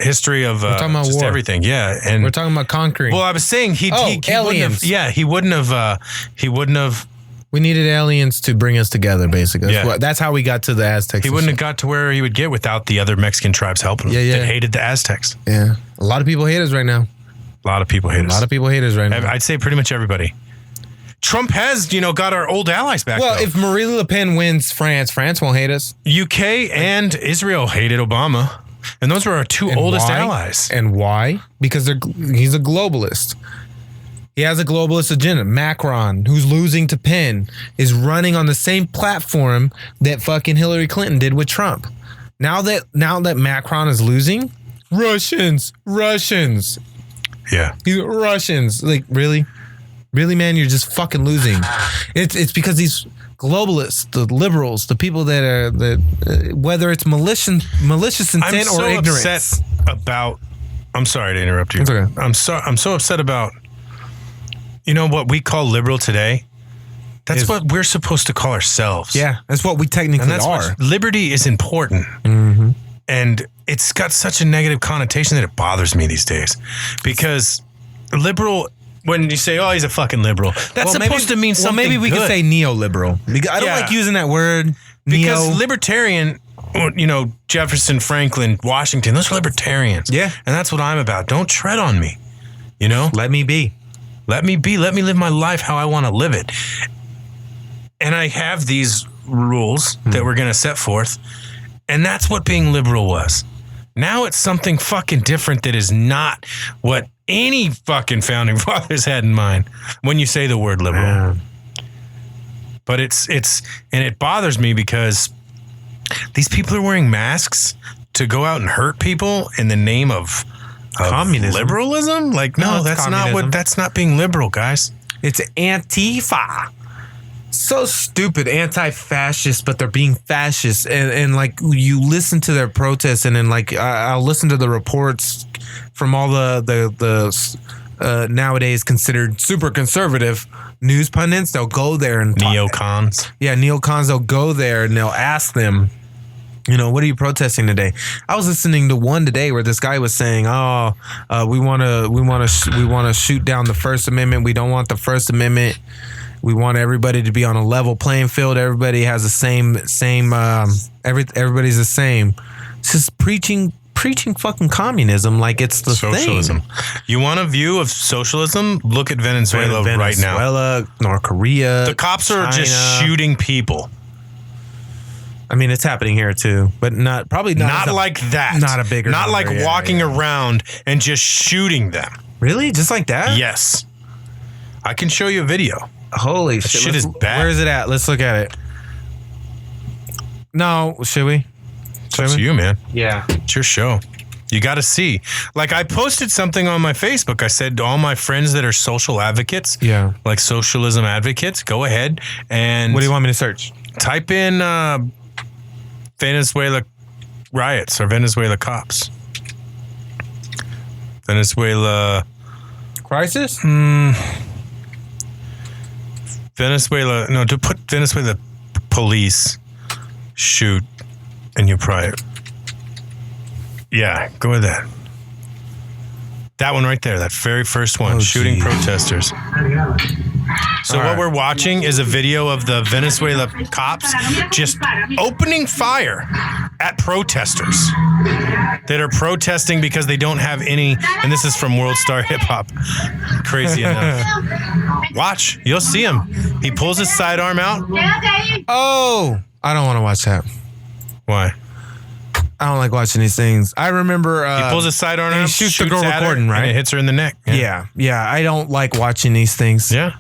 History of we're talking about just war. Everything. Yeah. And we're talking about conquering. Well, I was saying he aliens. He wouldn't have we needed aliens to bring us together, basically. That's how we got to the Aztecs. He wouldn't have got to where he would get without the other Mexican tribes helping him. That hated the Aztecs. Yeah. A lot of people hate us right now. A lot of people hate us right now. I'd say pretty much everybody. Trump has, got our old allies back. Well, though. if Marine Le Pen wins France won't hate us. UK and Israel hated Obama. And those were our two oldest allies. And why? Because he's a globalist. He has a globalist agenda. Macron, who's losing to Penn, is running on the same platform that fucking Hillary Clinton did with Trump. Now that Macron is losing, Russians. Yeah. Russians. Like, really? Really, man, you're just fucking losing. It's because these globalists, the liberals, the people that are whether it's malicious intent or ignorance. I'm sorry to interrupt you. It's okay. I'm so upset about what we call liberal today. That's what we're supposed to call ourselves. Yeah, that's what we technically are. Liberty is important. Mm-hmm. And it's got such a negative connotation that it bothers me these days. Because liberal, when you say, oh, he's a fucking liberal, that's supposed to mean something maybe we good. could say neoliberal. I don't like using that word. Because libertarian, Jefferson, Franklin, Washington, those are libertarians. Yeah. And that's what I'm about. Don't tread on me. Let me be. Let me be. Let me live my life how I want to live it. And I have these rules that we're going to set forth. And that's what being liberal was. Now it's something fucking different that is not what any fucking founding fathers had in mind when you say the word liberal. Yeah. But and it bothers me because these people are wearing masks to go out and hurt people in the name of communism. Liberalism? Like, no, that's not being liberal, guys. It's Antifa. So stupid, anti-fascist, but they're being fascist. And like, you listen to their protests, and then like, I'll listen to the reports from all the nowadays considered super conservative news pundits. They'll go there and Neocons. neocons. They'll go there and they'll ask them, what are you protesting today? I was listening to one today where this guy was saying, we want to shoot down the First Amendment. We don't want the First Amendment. We want everybody to be on a level playing field. Everybody has the same. Everybody's the same. It's just preaching fucking communism like it's the Socialism. thing. You want a view of socialism? Look at Venezuela right now. Venezuela, North Korea. The cops are China. just shooting people. I mean, it's happening here too, but probably not like that. Not a bigger. Not number. like walking around and just shooting them. Really, just like that? Yes. I can show you a video. Holy shit! Shit is bad. Where is it at? Let's look at it. No, should we? It's up to you, man. Yeah. It's your show. You got to see. Like, I posted something on my Facebook. I said to all my friends that are social advocates, like socialism advocates, go ahead and... What do you want me to search? Type in Venezuela riots or Venezuela cops. Venezuela... Crisis? Venezuela... No, to put Venezuela police shoot and you probably... Yeah, go with that. That one right there, that very first one, shooting protesters. So what we're watching is a video of the Venezuela cops just opening fire at protesters that are protesting because they don't have any, and this is from World Star Hip Hop, crazy enough. Watch, you'll see him. He pulls his sidearm out. Oh, I don't want to watch that. Why? I don't like watching these things. I remember he pulls his sidearm out, he shoots the girl recording, right? And it hits her in the neck. Yeah. I don't like watching these things. Yeah.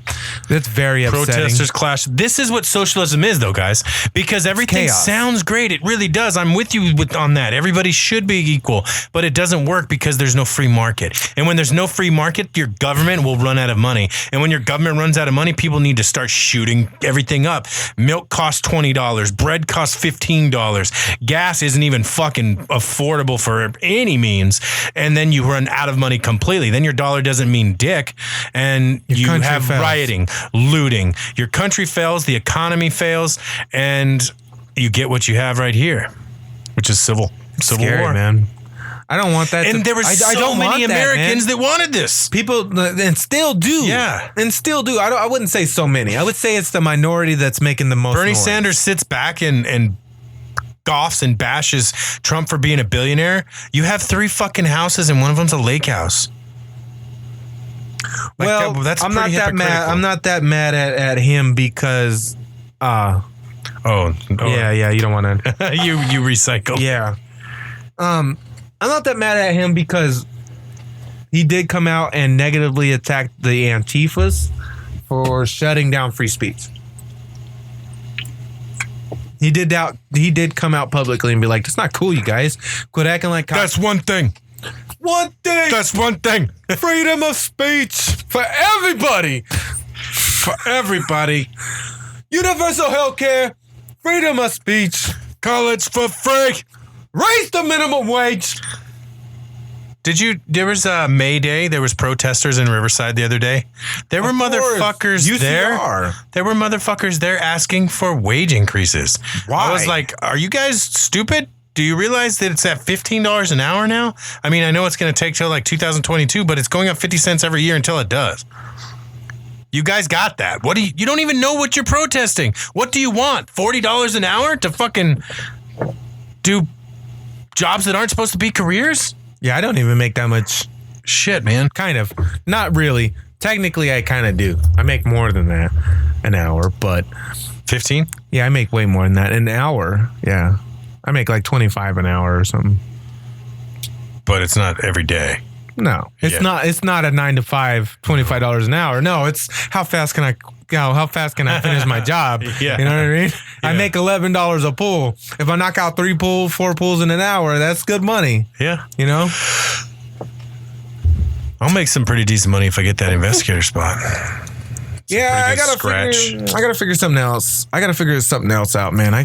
That's very upsetting. Protesters clash. This is what socialism is, though, guys, because everything sounds great. It really does. I'm with you on that. Everybody should be equal, but it doesn't work because there's no free market. And when there's no free market, your government will run out of money. And when your government runs out of money, people need to start shooting everything up. Milk costs $20. Bread costs $15. Gas isn't even fucking affordable for any means. And then you run out of money completely. Then your dollar doesn't mean dick. And you have rioting, looting. Your country fails, the economy fails, and you get what you have right here, which is civil war, man. I don't want that. And there were so many Americans that wanted this. People, and still do. Yeah. And still do. I wouldn't say so many. I would say it's the minority that's making the most Bernie noise. Sanders sits back and scoffs and bashes Trump for being a billionaire. You have 3 fucking houses and one of them's a lake house. Like, well, that's I'm not that mad. I'm not that mad at him because yeah, you don't want to you recycle. Yeah. I'm not that mad at him because he did come out and negatively attack the Antifas for shutting down free speech. He did come out publicly and be like, "That's not cool, you guys. Quit acting like cops." That's one thing. That's one thing. Freedom of speech for everybody. For everybody. Universal health care. Freedom of speech. College for free. Raise the minimum wage. There was a May Day. There was protesters in Riverside the other day. There were motherfuckers there. There were motherfuckers there asking for wage increases. Why? I was like, are you guys stupid? Do you realize that it's at $15 an hour now? I mean, I know it's going to take till like 2022, but it's going up 50 cents every year until it does. You guys got that. What do you don't even know what you're protesting. What do you want? $40 an hour to fucking do jobs that aren't supposed to be careers? Yeah, I don't even make that much. Shit, man. Kind of. Not really. Technically, I kind of do. I make more than that an hour, but 15? Yeah, I make way more than that an hour. Yeah. I make like 25 an hour or something. But it's not every day. No. It's not a 9 to 5, $25 an hour. No, it's how fast can I finish my job? Yeah. You know what I mean? Yeah. I make $11 a pull. If I knock out 3 pulls, 4 pulls in an hour, that's good money. Yeah. You know? I'll make some pretty decent money if I get that investigator spot. Yeah, I gotta figure something else. I gotta figure something else out, man. I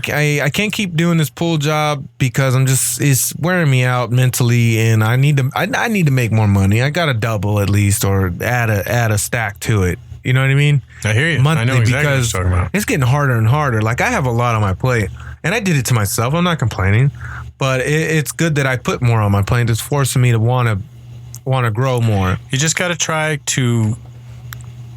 can't keep doing this pool job because it's wearing me out mentally, and I need to make more money. I gotta double at least or add a stack to it. You know what I mean? I hear you. Monthly, I know exactly because what you're talking about. it's getting harder and harder. Like, I have a lot on my plate, and I did it to myself. I'm not complaining, but it's good that I put more on my plate. It's forcing me to want to grow more. You just got to try to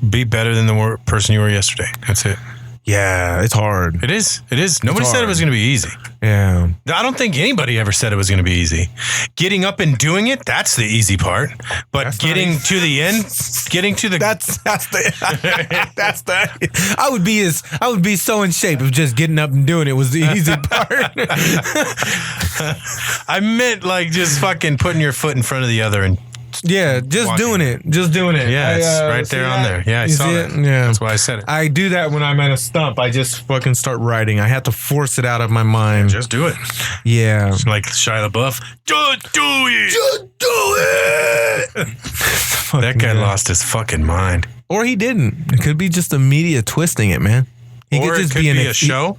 be better than the person you were yesterday. That's it. Yeah, it's hard. It is. It is. Nobody said it was going to be easy. Yeah. I don't think anybody ever said it was going to be easy. Getting up and doing it, that's the easy part. But That's getting nice. to the end, getting to the... That's the I would be so in shape if just getting up and doing it was the easy part. I meant like just fucking putting your foot in front of the other and... Yeah, just Walking. doing it. Just doing it. Yeah, it's right see there on that? there. Yeah, I You saw see that. it? Yeah. That's why I said it. I do that when I'm at a stump. I just fucking start writing. I have to force it out of my mind. Just do it. Yeah. Like Shia LaBeouf. Just do it. Just do it. That guy lost his fucking mind. Or he didn't. It could be just the media twisting it, man. He Or it could be a show.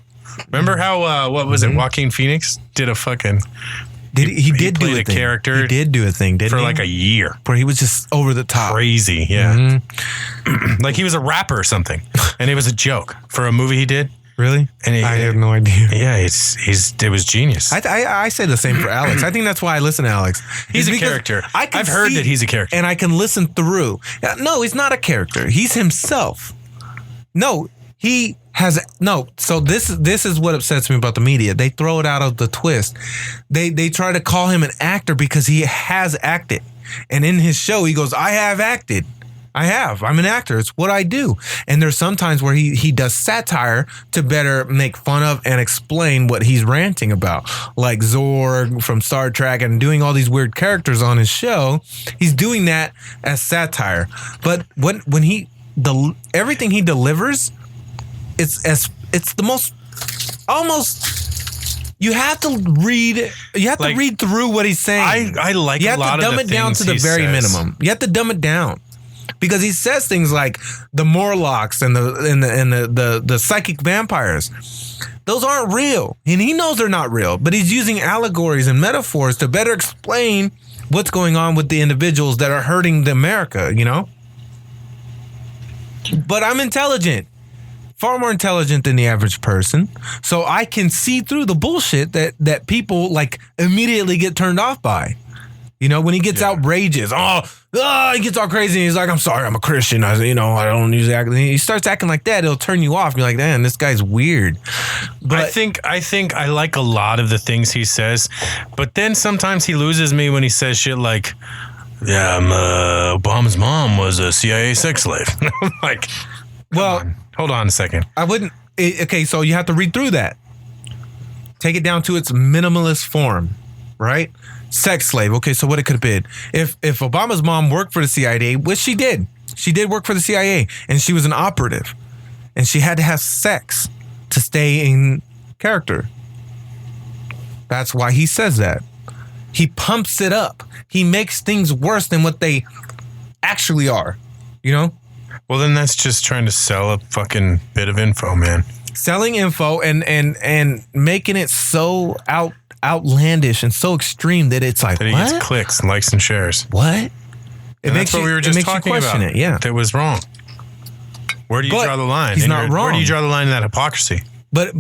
Remember how, what was it, Joaquin Phoenix did a fucking... He did do played a a thing. character He did do a thing, didn't for he? like a year. Where he was just over the top. Crazy, yeah. Mm-hmm. Like he was a rapper or something, and it was a joke for a movie he did. Really? And I have no idea. Yeah, it was genius. I say the same for Alex. I think that's why I listen to Alex. He's It's a because character. I can I've heard see that he's a character. and I can listen through. No, he's not a character. He's himself. No, he has no. So this is what upsets me about the media. They throw it out of the twist. They try to call him an actor because he has acted, and in his show he goes, "I have acted." I'm an actor. It's what I do. And there's sometimes where he does satire to better make fun of and explain what he's ranting about. Like Zorg from Star Trek and doing all these weird characters on his show. He's doing that as satire. But when everything he delivers, it's the most almost you have to read through what he's saying. I like you a have lot to of dumb the it down things to the he very says. minimum. You have to dumb it down. Because he says things like the Morlocks and the psychic vampires. Those aren't real. And he knows they're not real. But he's using allegories and metaphors to better explain what's going on with the individuals that are hurting the America, you know? But I'm intelligent. Far more intelligent than the average person. So I can see through the bullshit that people like immediately get turned off by. You know, when he gets outrageous, he gets all crazy. And he's like, "I'm sorry, I'm a Christian. I don't usually act." He starts acting like that. It'll turn you off. You're like, "Man, this guy's weird." But I think I like a lot of the things he says, but then sometimes he loses me when he says shit like, "Yeah, Obama's mom was a CIA sex slave." I'm like, hold on a second. I wouldn't. Okay, so you have to read through that. Take it down to its minimalist form, right? Sex slave. Okay, so what it could have been. If Obama's mom worked for the CIA, which she did work for the CIA, and she was an operative, and she had to have sex to stay in character. That's why he says that. He pumps it up. He makes things worse than what they actually are. You know? Well, then that's just trying to sell a fucking bit of info, man. Selling info and making it so outlandish and so extreme that it's like, That he what? gets clicks and likes and shares. What? And that's what we were just talking question about. it, yeah. That was wrong. Where do you But draw the line? he's not wrong. Where do you draw the line in that hypocrisy? But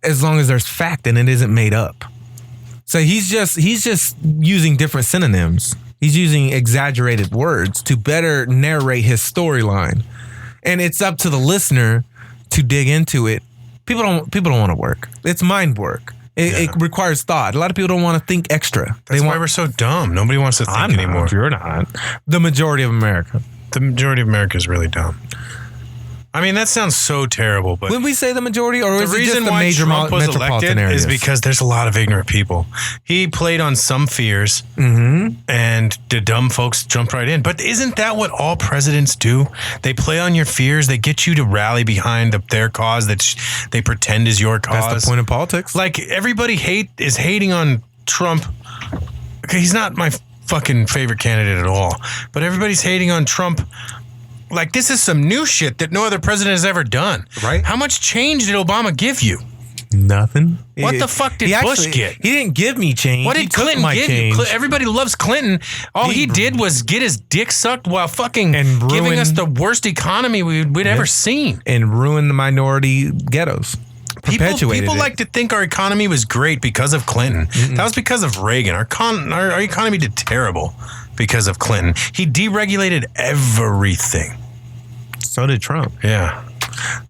as long as there's fact and it isn't made up. So he's just using different synonyms. He's using exaggerated words to better narrate his storyline. And it's up to the listener to dig into it. People don't want to work. It's mind work. It requires thought. A lot of people don't want to think extra. That's why we're so dumb. Nobody wants to think anymore. You're not. The majority of America. The majority of America is really dumb. I mean, that sounds so terrible, but When we say the majority, or the is it reason just the why major Trump was metropolitan elected areas? is because there's a lot of ignorant people. He played on some fears, and the dumb folks jumped right in. But isn't that what all presidents do? They play on your fears. They get you to rally behind their cause that they pretend is your cause. That's the point of politics. Like, everybody is hating on Trump. Okay, he's not my fucking favorite candidate at all. But everybody's hating on Trump. Like, this is some new shit that no other president has ever done. Right. How much change did Obama give you? Nothing. What the fuck did Bush get? He didn't give me change. What He did took Clinton my give change. you? Everybody loves Clinton. All he did was get his dick sucked while fucking And giving us ruin- the worst economy we'd ever seen. And ruin the minority ghettos. Perpetuated People it. like to think our economy was great because of Clinton. That was because of Reagan. Our economy did terrible because of Clinton. He deregulated everything. So did Trump. Yeah.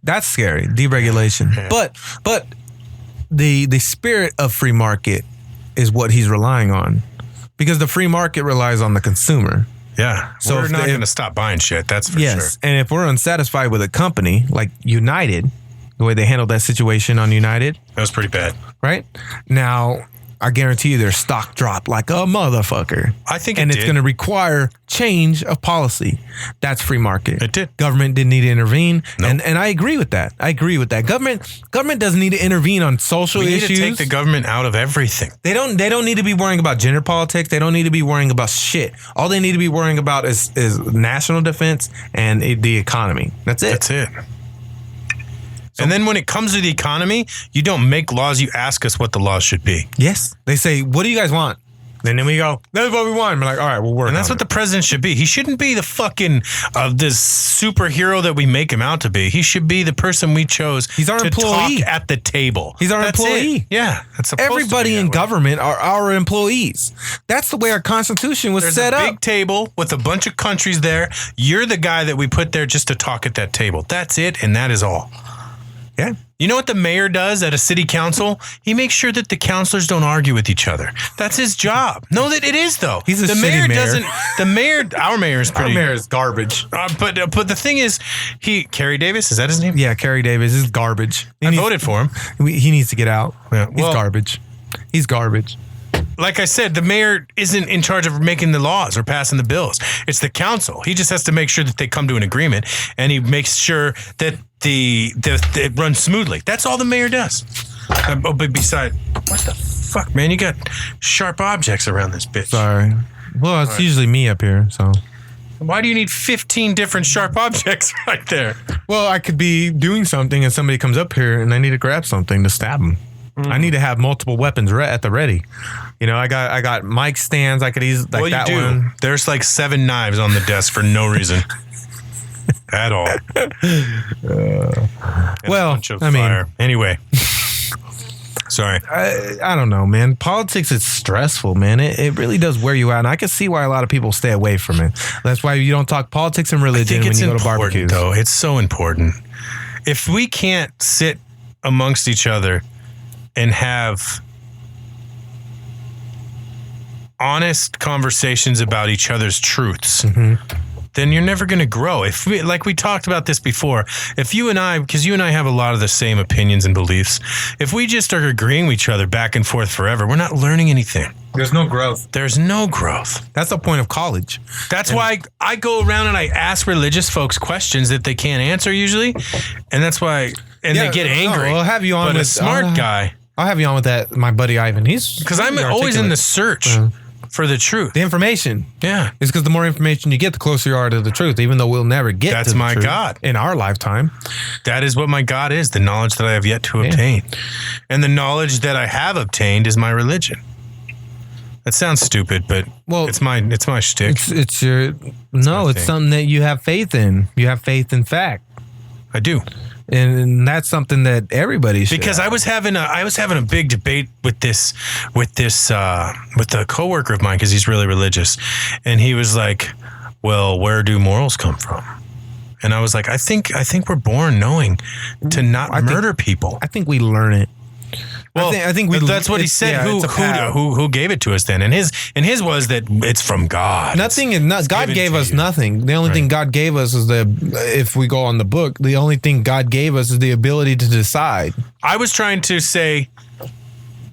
That's scary. Deregulation. Yeah. But the spirit of free market is what he's relying on. Because the free market relies on the consumer. Yeah. So So we're if not they- going to stop buying shit. That's for Yes. sure. And if we're unsatisfied with a company like United, the way they handled that situation on United, That was pretty bad. right? Now, I guarantee you their stock dropped like a motherfucker. I think And it it's did. going to require change of policy. That's free market. It did. Government didn't need to intervene. Nope. And I agree with that. Government doesn't need to intervene on social We need issues. to take the government out of everything. They don't need to be worrying about gender politics. They don't need to be worrying about shit. All they need to be worrying about is national defense and the economy. That's it. That's it. And then when it comes to the economy, you don't make laws. You ask us what the laws should be. Yes. They say, what do you guys want? And then we go, that's what we want. And we're like, all right, we'll work And that's on what the president should be. He shouldn't be the fucking this superhero that we make him out to be. He should be the person we chose. He's our to employee. talk at the table. He's our That's employee. it. Yeah, that's supposed Everybody to be in that way. government are our employees. That's the way our Constitution was There's set a up. big table with a bunch of countries there. You're the guy that we put there just to talk at that table. That's it, and that is all. Yeah. You know what the mayor does at a city council? He makes sure that the councilors don't argue with each other. That's his job. No, that it is though. He's a the shitty mayor mayor. doesn't. The mayor, our mayor is pretty. is garbage. But the thing is, Kerry Davis, is that his name? Yeah, Kerry Davis is garbage. I voted for him. He needs to get out. Yeah, He's well- garbage. He's garbage. Like I said, the mayor isn't in charge of making the laws or passing the bills. It's the council. He just has to make sure that they come to an agreement, and he makes sure that it runs smoothly. That's all the mayor does. But beside, what the fuck, man? You got sharp objects around this bitch. Sorry. Well, it's usually me up here, so. Why do you need 15 different sharp objects right there? Well, I could be doing something and somebody comes up here and I need to grab something to stab them. I need to have multiple weapons at the ready. You know, I got mic stands. I could use like Well, that you do. one. There's like 7 knives on the desk for no reason at all. Well, Bunch of I mean, fire. Anyway. Sorry. I don't know, man. Politics is stressful, man. It really does wear you out. And I can see why a lot of people stay away from it. That's why you don't talk politics and I religion think when it's you go to important, barbecues. though. It's so important. If we can't sit amongst each other and have honest conversations about each other's truths, then you're never going to grow. If we, like we talked about this before, if you and I, because you and I have a lot of the same opinions and beliefs, if we just are agreeing with each other back and forth forever, we're not learning anything. There's no growth. There's no growth. That's the point of college. That's why I go around and I ask religious folks questions that they can't answer usually, and that's why, and they get angry. I'll have you on But a with smart guy, I'll have you on with that. My buddy Ivan. He's because I'm pretty always in the articulate. search for the truth. The information. Yeah. It's because the more information you get, the closer you are to the truth. Even though we'll never get That's to the my truth God. in our lifetime. That is what my God is, the knowledge that I have yet to obtain. And the knowledge that I have obtained is my religion. That sounds stupid, but it's my shtick. It's your my it's thing. something that you have faith in. You have faith in fact, I do. and that's something that everybody should. Because have. I was having a big debate with a coworker of mine because he's really religious, and he was like, "Well, where do morals come from?" And I was like, "I think we're born knowing to not murder people." I think we learn it. Well, I think we. that's what he it's- said. yeah, it's a path. Who gave it to us then? And his was that it's from God. Nothing is not. God given gave to us you. nothing. The only thing God gave us is if we go on the book, the only thing God gave us is the ability to decide. I was trying to say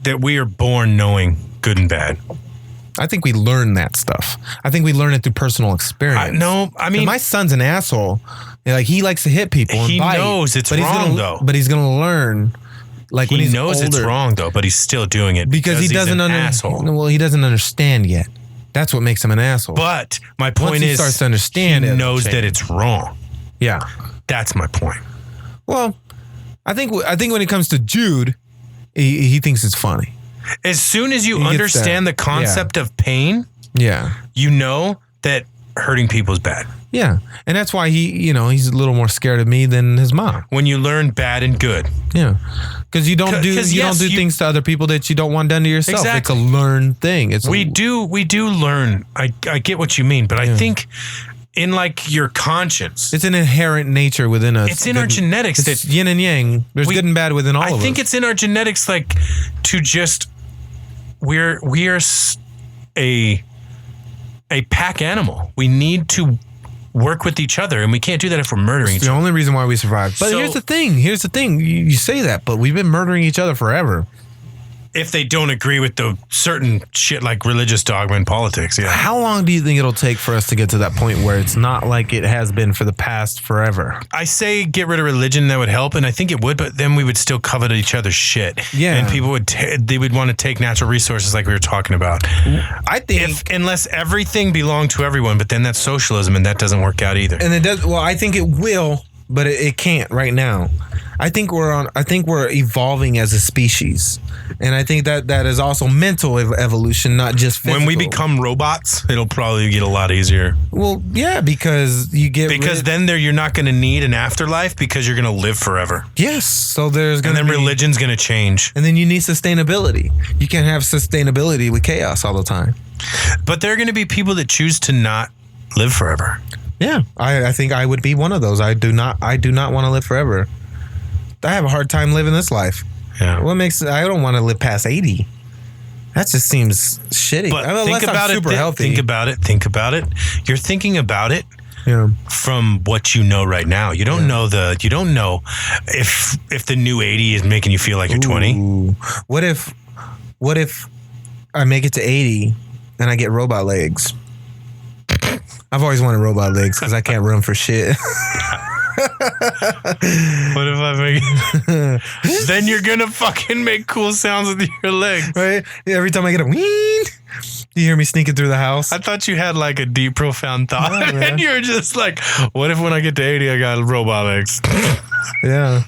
that we are born knowing good and bad. I think we learn that stuff. I think we learn it through personal experience. I mean, my son's an asshole. Like he likes to hit people. And He bite, knows it's but he's wrong, gonna, though. But he's gonna learn. Like when he he's knows it's older. wrong though, but he's still doing it because he he's doesn't an asshole. Well, he doesn't understand yet. That's what makes him an asshole. But my Once point he is, starts to understand, he it'll knows change. that it's wrong. Yeah. That's my point. Well, I think when it comes to Jude, He thinks it's funny. As soon as you He gets understand that. the concept of pain, Yeah. you know that hurting people is bad. Yeah. And that's why he's a little more scared of me than his mom. When you learn bad and good. Yeah. Because you don't do 'cause yes, things to other people that you don't want done to yourself. Exactly. It's a learned thing. We do learn. I get what you mean, but I think in like your conscience, it's an inherent nature within us. it's in our genetics It's that yin and yang. There's good and bad within all of us. I think it's in our genetics, like to just we are a pack animal. We need to work with each other, and we can't do that if we're murdering It's each the other. only reason why we survive. But So- here's the thing. You say that, but we've been murdering each other forever. If they don't agree with the certain shit like religious dogma and politics, yeah. How long do you think it'll take for us to get to that point where it's not like it has been for the past forever? I say get rid of religion, that would help, and I think it would, but then we would still covet each other's shit. Yeah. And people they would want to take natural resources like we were talking about. I think Unless everything belonged to everyone, but then that's socialism, and that doesn't work out either. and it does. Well, I think it will, but it can't right now. I think we're evolving as a species, and I think that is also mental evolution, not just physical. When we become robots, it'll probably get a lot easier. well, yeah, because you get Then you're not going to need an afterlife because you're going to live forever. yes. So there's And gonna then be, religion's going to change. and then you need sustainability. You can't have sustainability with chaos all the time. But there are going to be people that choose to not live forever. Yeah, I think I would be one of those. I do not want to live forever. I have a hard time living this life. Yeah. I don't want to live past 80. That just seems shitty. But Unless think I'm about it. super healthy. Think about it. You're thinking about it Yeah. from what you know right now. You don't know if the new 80 is making you feel like you're 20. Ooh. What if I make it to 80 and I get robot legs? I've always wanted robot legs because I can't run for shit. What if I make then you're gonna fucking make cool sounds with your legs. Right? Every time I get a ween, you hear me sneaking through the house. I thought you had like a deep, profound thought. No, man. And you're just like, what if when I get to 80, I got robot legs? Yeah.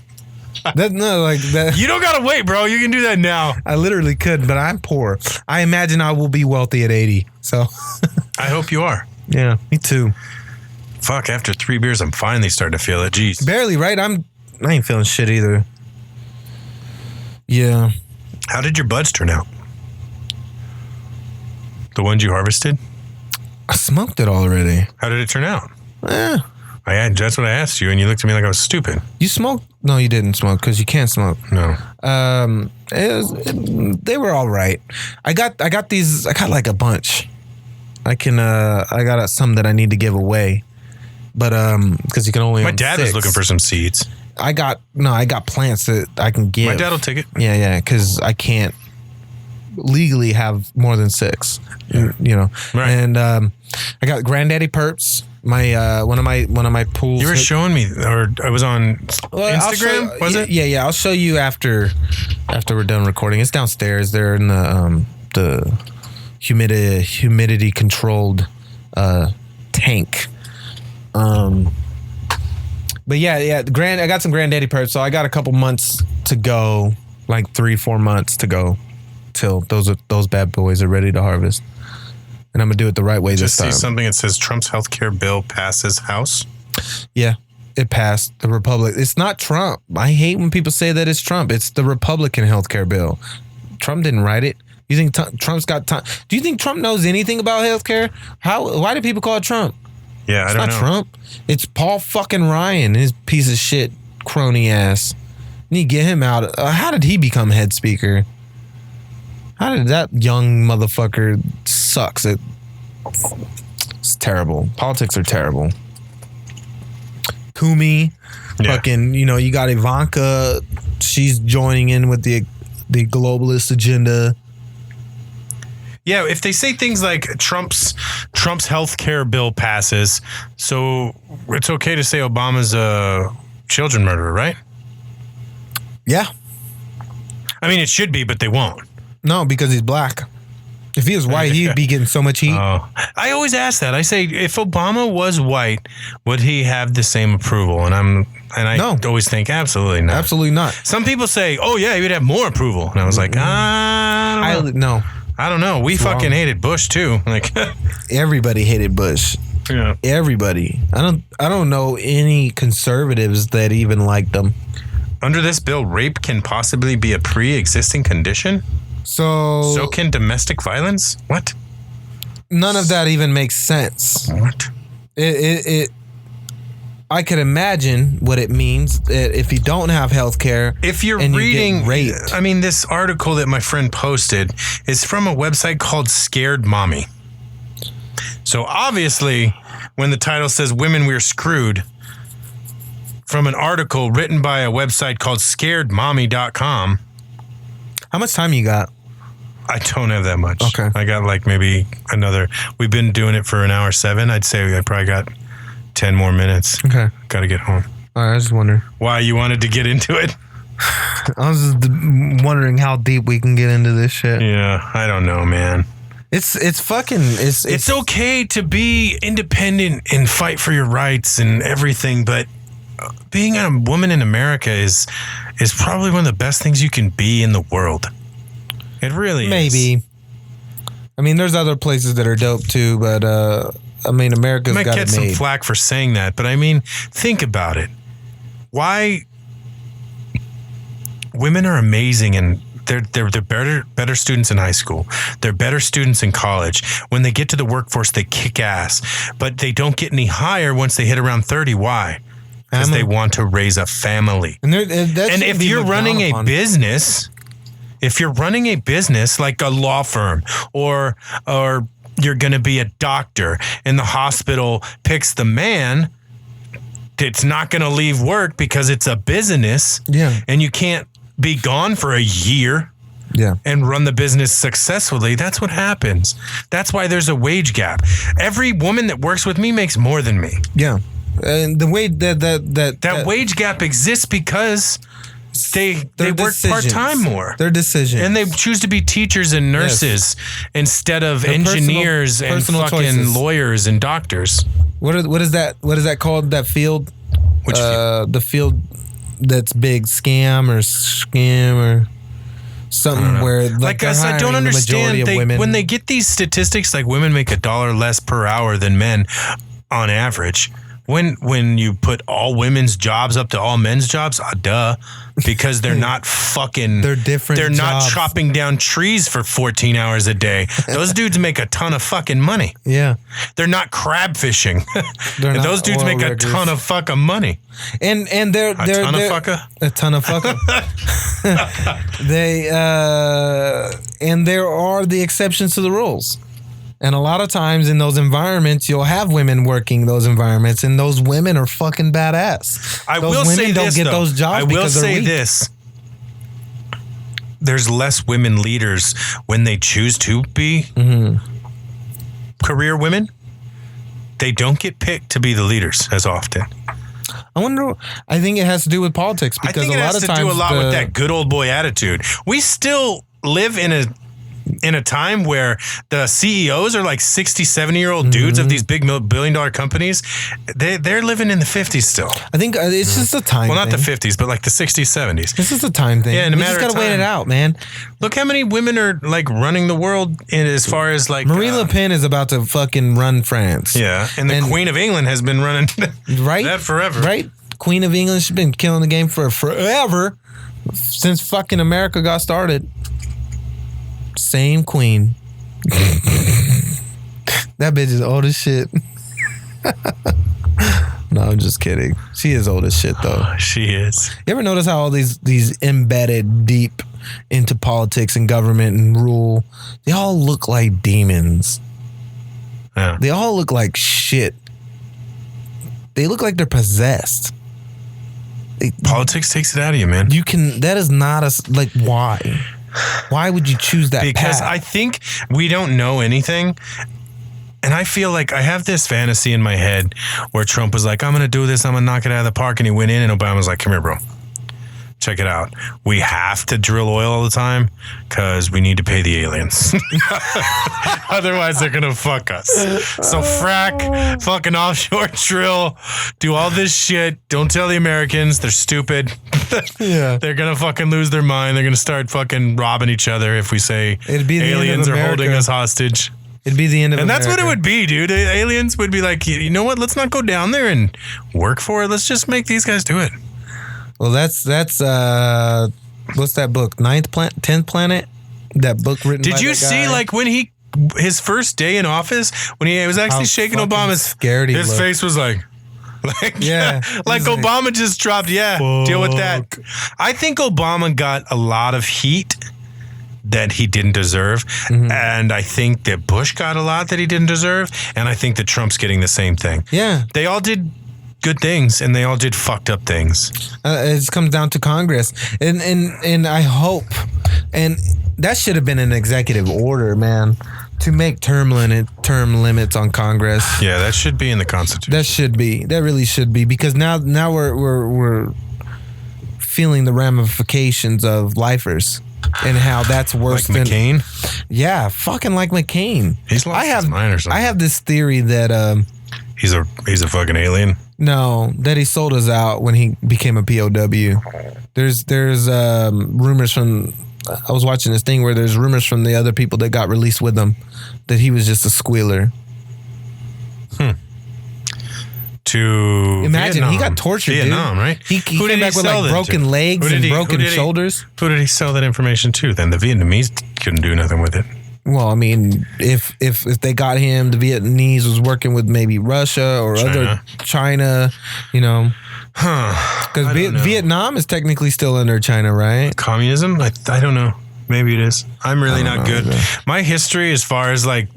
That's not like that. You don't gotta wait, bro. You can do that now. I literally could, but I'm poor. I imagine I will be wealthy at 80. So, I hope you are. yeah, me too. Fuck, after 3 beers, I'm finally starting to feel it. Jeez. Barely, right? I ain't feeling shit either. Yeah. How did your buds turn out? The ones you harvested? I smoked it already. How did it turn out? Eh. That's what I asked you, and you looked at me like I was stupid. You smoked? No, you didn't smoke because you can't smoke. No. They were all right. I got like a bunch. I got some that I need to give away. But because you can only My own dad 6. is looking for some seeds. I got plants that I can give. My dad will take it. Yeah, because I can't legally have more than 6. You know, Right. and I got Granddaddy Perps. My one of my pools. You were showing me, or I was on Well, Instagram, was it? Yeah. I'll show you after we're done recording. It's downstairs. They're in the humidity controlled tank. But yeah. I got some Granddaddy Perps, so I got a couple months to go, like 3-4 months to go, till those bad boys are ready to harvest. And I'm gonna do it the right way Just this time. see something that says Trump's healthcare bill passes House. Yeah, it passed the Republic. It's not Trump. I hate when people say that it's Trump. It's the Republican healthcare bill. Trump didn't write it. You think Trump's got time? Do you think Trump knows anything about healthcare? Why do people call it Trump? Yeah, It's I don't not know. Trump. It's Paul fucking Ryan, his piece of shit crony ass. You need to get him out. How did he become head speaker? How did that young motherfucker sucks? It's terrible. Politics are terrible. Toomey, Yeah. fucking, you got Ivanka. She's joining in with the globalist agenda. Yeah, if they say things like Trump's healthcare bill passes, so it's okay to say Obama's a children murderer, right? Yeah. I mean, it should be, but they won't. No, because he's black. If he was white, he'd be getting so much heat. Oh, I always ask that. I say, if Obama was white, would he have the same approval? And I No. always think absolutely not. Absolutely not. Some people say, oh yeah, he would have more approval. And I was like, I don't know. No. I don't know. We It's fucking wrong. hated Bush too. Like, Everybody hated Bush. yeah. Everybody. I don't know any conservatives that even liked them. Under this bill, rape can possibly be a pre-existing condition. So can domestic violence. What? None of that even makes sense. What? It I could imagine what it means that if you don't have health care, If you're and reading, you get raped. I mean, this article that my friend posted is from a website called Scared Mommy. So obviously, when the title says "Women, We're Screwed," from an article written by a website called ScaredMommy.com. How much time you got? I don't have that much. Okay. I got like maybe another. We've been doing it for an hour 7. I'd say I probably got 10 more minutes. Okay. Got to get home. All right, I was just wondering. Why you wanted to get into it? I was just wondering how deep we can get into this shit. Yeah, I don't know, man. It's fucking It's okay to be independent and fight for your rights and everything, but being a woman in America is probably one of the best things you can be in the world. It really is. maybe. I mean, there's other places that are dope too, but I mean, America's You might got get it some made. flack for saying that, but I mean, think about it. Why women are amazing and they're better students in high school. They're better students in college. When they get to the workforce, they kick ass, but they don't get any higher once they hit around 30. Why? Because they want to raise a family. And If you're running a business, like a law firm or you're going to be a doctor and the hospital picks the man, it's not going to leave work because it's a business. Yeah. And you can't be gone for a year Yeah. and run the business successfully. That's what happens. That's why there's a wage gap. Every woman that works with me makes more than me. Yeah. And the way that Wage gap exists because they work part-time more. Their decision. And they choose to be teachers and nurses instead of engineers and personal fucking choices. lawyers and doctors. What is that called? That field? Which The field that's big, scam or something where like they're us, I don't hiring the majority understand. of women. When they get these statistics, like women make $1 less per hour than men on average. When you put all women's jobs up to all men's jobs, duh, because they're not fucking. They're different They're not jobs. chopping down trees for 14 hours a day. Those dudes make a ton of fucking money. yeah, They're not crab fishing. They're And not those dudes oil make riggers. a ton of fucking money. and they're A ton of fucka. a ton of fucka. They and there are the exceptions to the rules. And a lot of times in those environments, you'll have women working those environments, and those women are fucking badass. I those will women say don't this, get though. those jobs I will because they're say weak. this. There's less women leaders when they choose to be career women. They don't get picked to be the leaders as often. I wonder. I think it has to do with politics I because think a it lot has of to times do a lot with that good old boy attitude. We still live in a time where the CEOs are like 60, 70-year-old dudes of these big billion-dollar companies. They're living in the 50s still. I think it's just a time. Well, not the thing. 50s, but like the 60s, 70s. This is a time thing. Yeah, in a we matter just of gotta wait time. it out, man. Look how many women are like running the world in as far as like Marine Le Pen is about to fucking run France. Yeah, and the Queen of England has been running right. that forever. Right. Queen of England, she's been killing the game for forever since fucking America got started. Same queen. That bitch is old as shit. No, I'm just kidding. She is old as shit though. She is. You ever notice how all these embedded deep into politics and government and rule, they all look like demons. Yeah. They all look like shit. They look like they're possessed. Politics takes it out of you, man. That is not like, why? Why would you choose that Because path? I think we don't know anything. And I feel like I have this fantasy in my head where Trump was like, I'm going to do this. I'm going to knock it out of the park. And he went in and Obama was like, come here, bro. check it out. We have to drill oil all the time because we need to pay the aliens. Otherwise, they're going to fuck us. So frack, fucking offshore drill, do all this shit. Don't tell the Americans. They're stupid. Yeah. They're going to fucking lose their mind. They're going to start fucking robbing each other if we say It'd be the end of aliens are America. holding us hostage. It'd be the end of And that's what it America. would be, dude. Aliens would be like, you know what? Let's not go down there and work for it. Let's just make these guys do it. Well, that's what's that book? 10th Planet? That book written by Did you that see guy? like when his first day in office, when he was actually How shaking fucking Obama's, scared he his looked. face was like Yeah. like He's like, Obama just dropped. Yeah, deal with that. I think Obama got a lot of heat that he didn't deserve. Mm-hmm. And I think that Bush got a lot that he didn't deserve. And I think that Trump's getting the same thing. Yeah. They all did good things and they all did fucked up things. It just comes down to Congress. And I hope, and that should have been an executive order, man, to make term limits on Congress. Yeah, that should be in the Constitution. That really should be, because now we're feeling the ramifications of lifers and how that's worse Like than McCain? Yeah, fucking like McCain. He's lost his mind or something. I have this theory that He's a fucking alien. no, that he sold us out when he became a POW. There's rumors from, I was watching this thing where there's rumors from the other people that got released with him that he was just a squealer. To Imagine, he Vietnam. got tortured, Vietnam, dude. right? He Who did came back with sell like that broken to? legs Who did and he- who broken did he- shoulders. Who did he sell that information to? Then the Vietnamese couldn't do nothing with it. Well, I mean, if they got him, the Vietnamese was working with maybe Russia or other China, you know. Because I don't know. Vietnam is technically still under China, right? Communism? I don't know. Maybe it is. I'm really not know good. either. My history, as far as like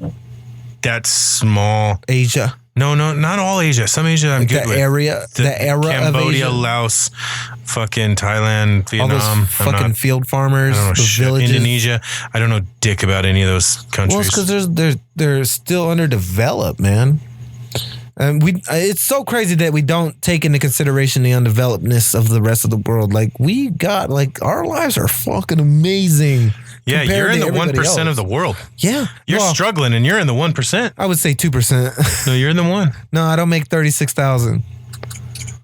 that small. Asia. No, not all Asia. Some Asia I'm good The with. area, the era Cambodia, of Asia. Laos, fucking Thailand, All Vietnam. those fucking field farmers, I don't know the shit. villages. Indonesia. I don't know dick about any of those countries. Well, it's because they're still underdeveloped, man. And it's so crazy that we don't take into consideration the undevelopedness of the rest of the world. Like our lives are fucking amazing. yeah, compared you're in to the everybody 1% of else. the world. Yeah, You're well, struggling and you're in the 1%. I would say 2%. No, you're in the 1. No, I don't make 36,000.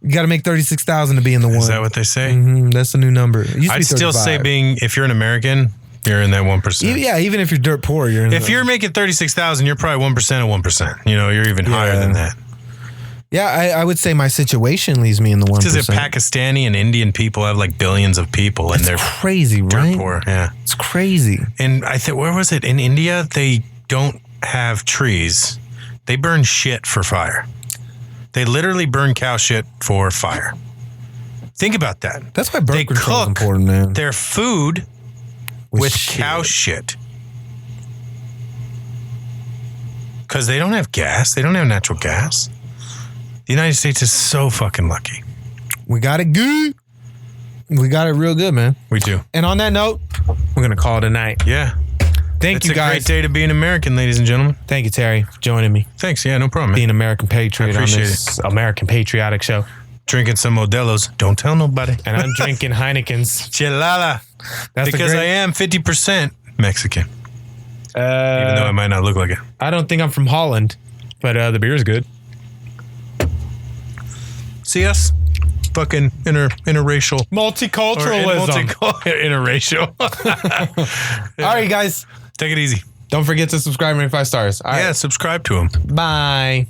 You got to make 36,000 to be in the one. Is that what they say? That's the new number. It used to be I'd still say 35. if you're an American, you're in that 1%. Yeah, even if you're dirt poor, you're in. If you're making 36,000, you're probably 1% of 1%. You know, you're even higher than that. Yeah, I would say my situation leaves me in the 1%. Because if Pakistani and Indian people have like billions of people and they're crazy, dirt right? poor. Yeah. It's crazy. And I think, where was it? In India, they don't have trees. They burn shit for fire. They literally burn cow shit for fire. Think about that. That's why birth They control is cook important, man. their food with shit. cow shit. Because they don't have gas. They don't have natural gas. The United States is so fucking lucky. We got it good. We got it real good, man. We do. And on that note, we're gonna call it a night. Yeah. Thank It's you a guys. great day to be an American, ladies and gentlemen. Thank you, Terry, for joining me. Thanks. Yeah, no problem, man. Being an American patriot on appreciate this American patriotic show. Drinking some Modelo's. Don't tell nobody. And I'm drinking Heineken's. Chelada. That's Because the I am 50% Mexican. Even though I might not look like it. I don't think I'm from Holland, but the beer is good. See us? Fucking interracial. Multiculturalism. Interracial. All right, guys. Take it easy. Don't forget to subscribe and rate 5 stars. All right. Yeah, subscribe to them. Bye.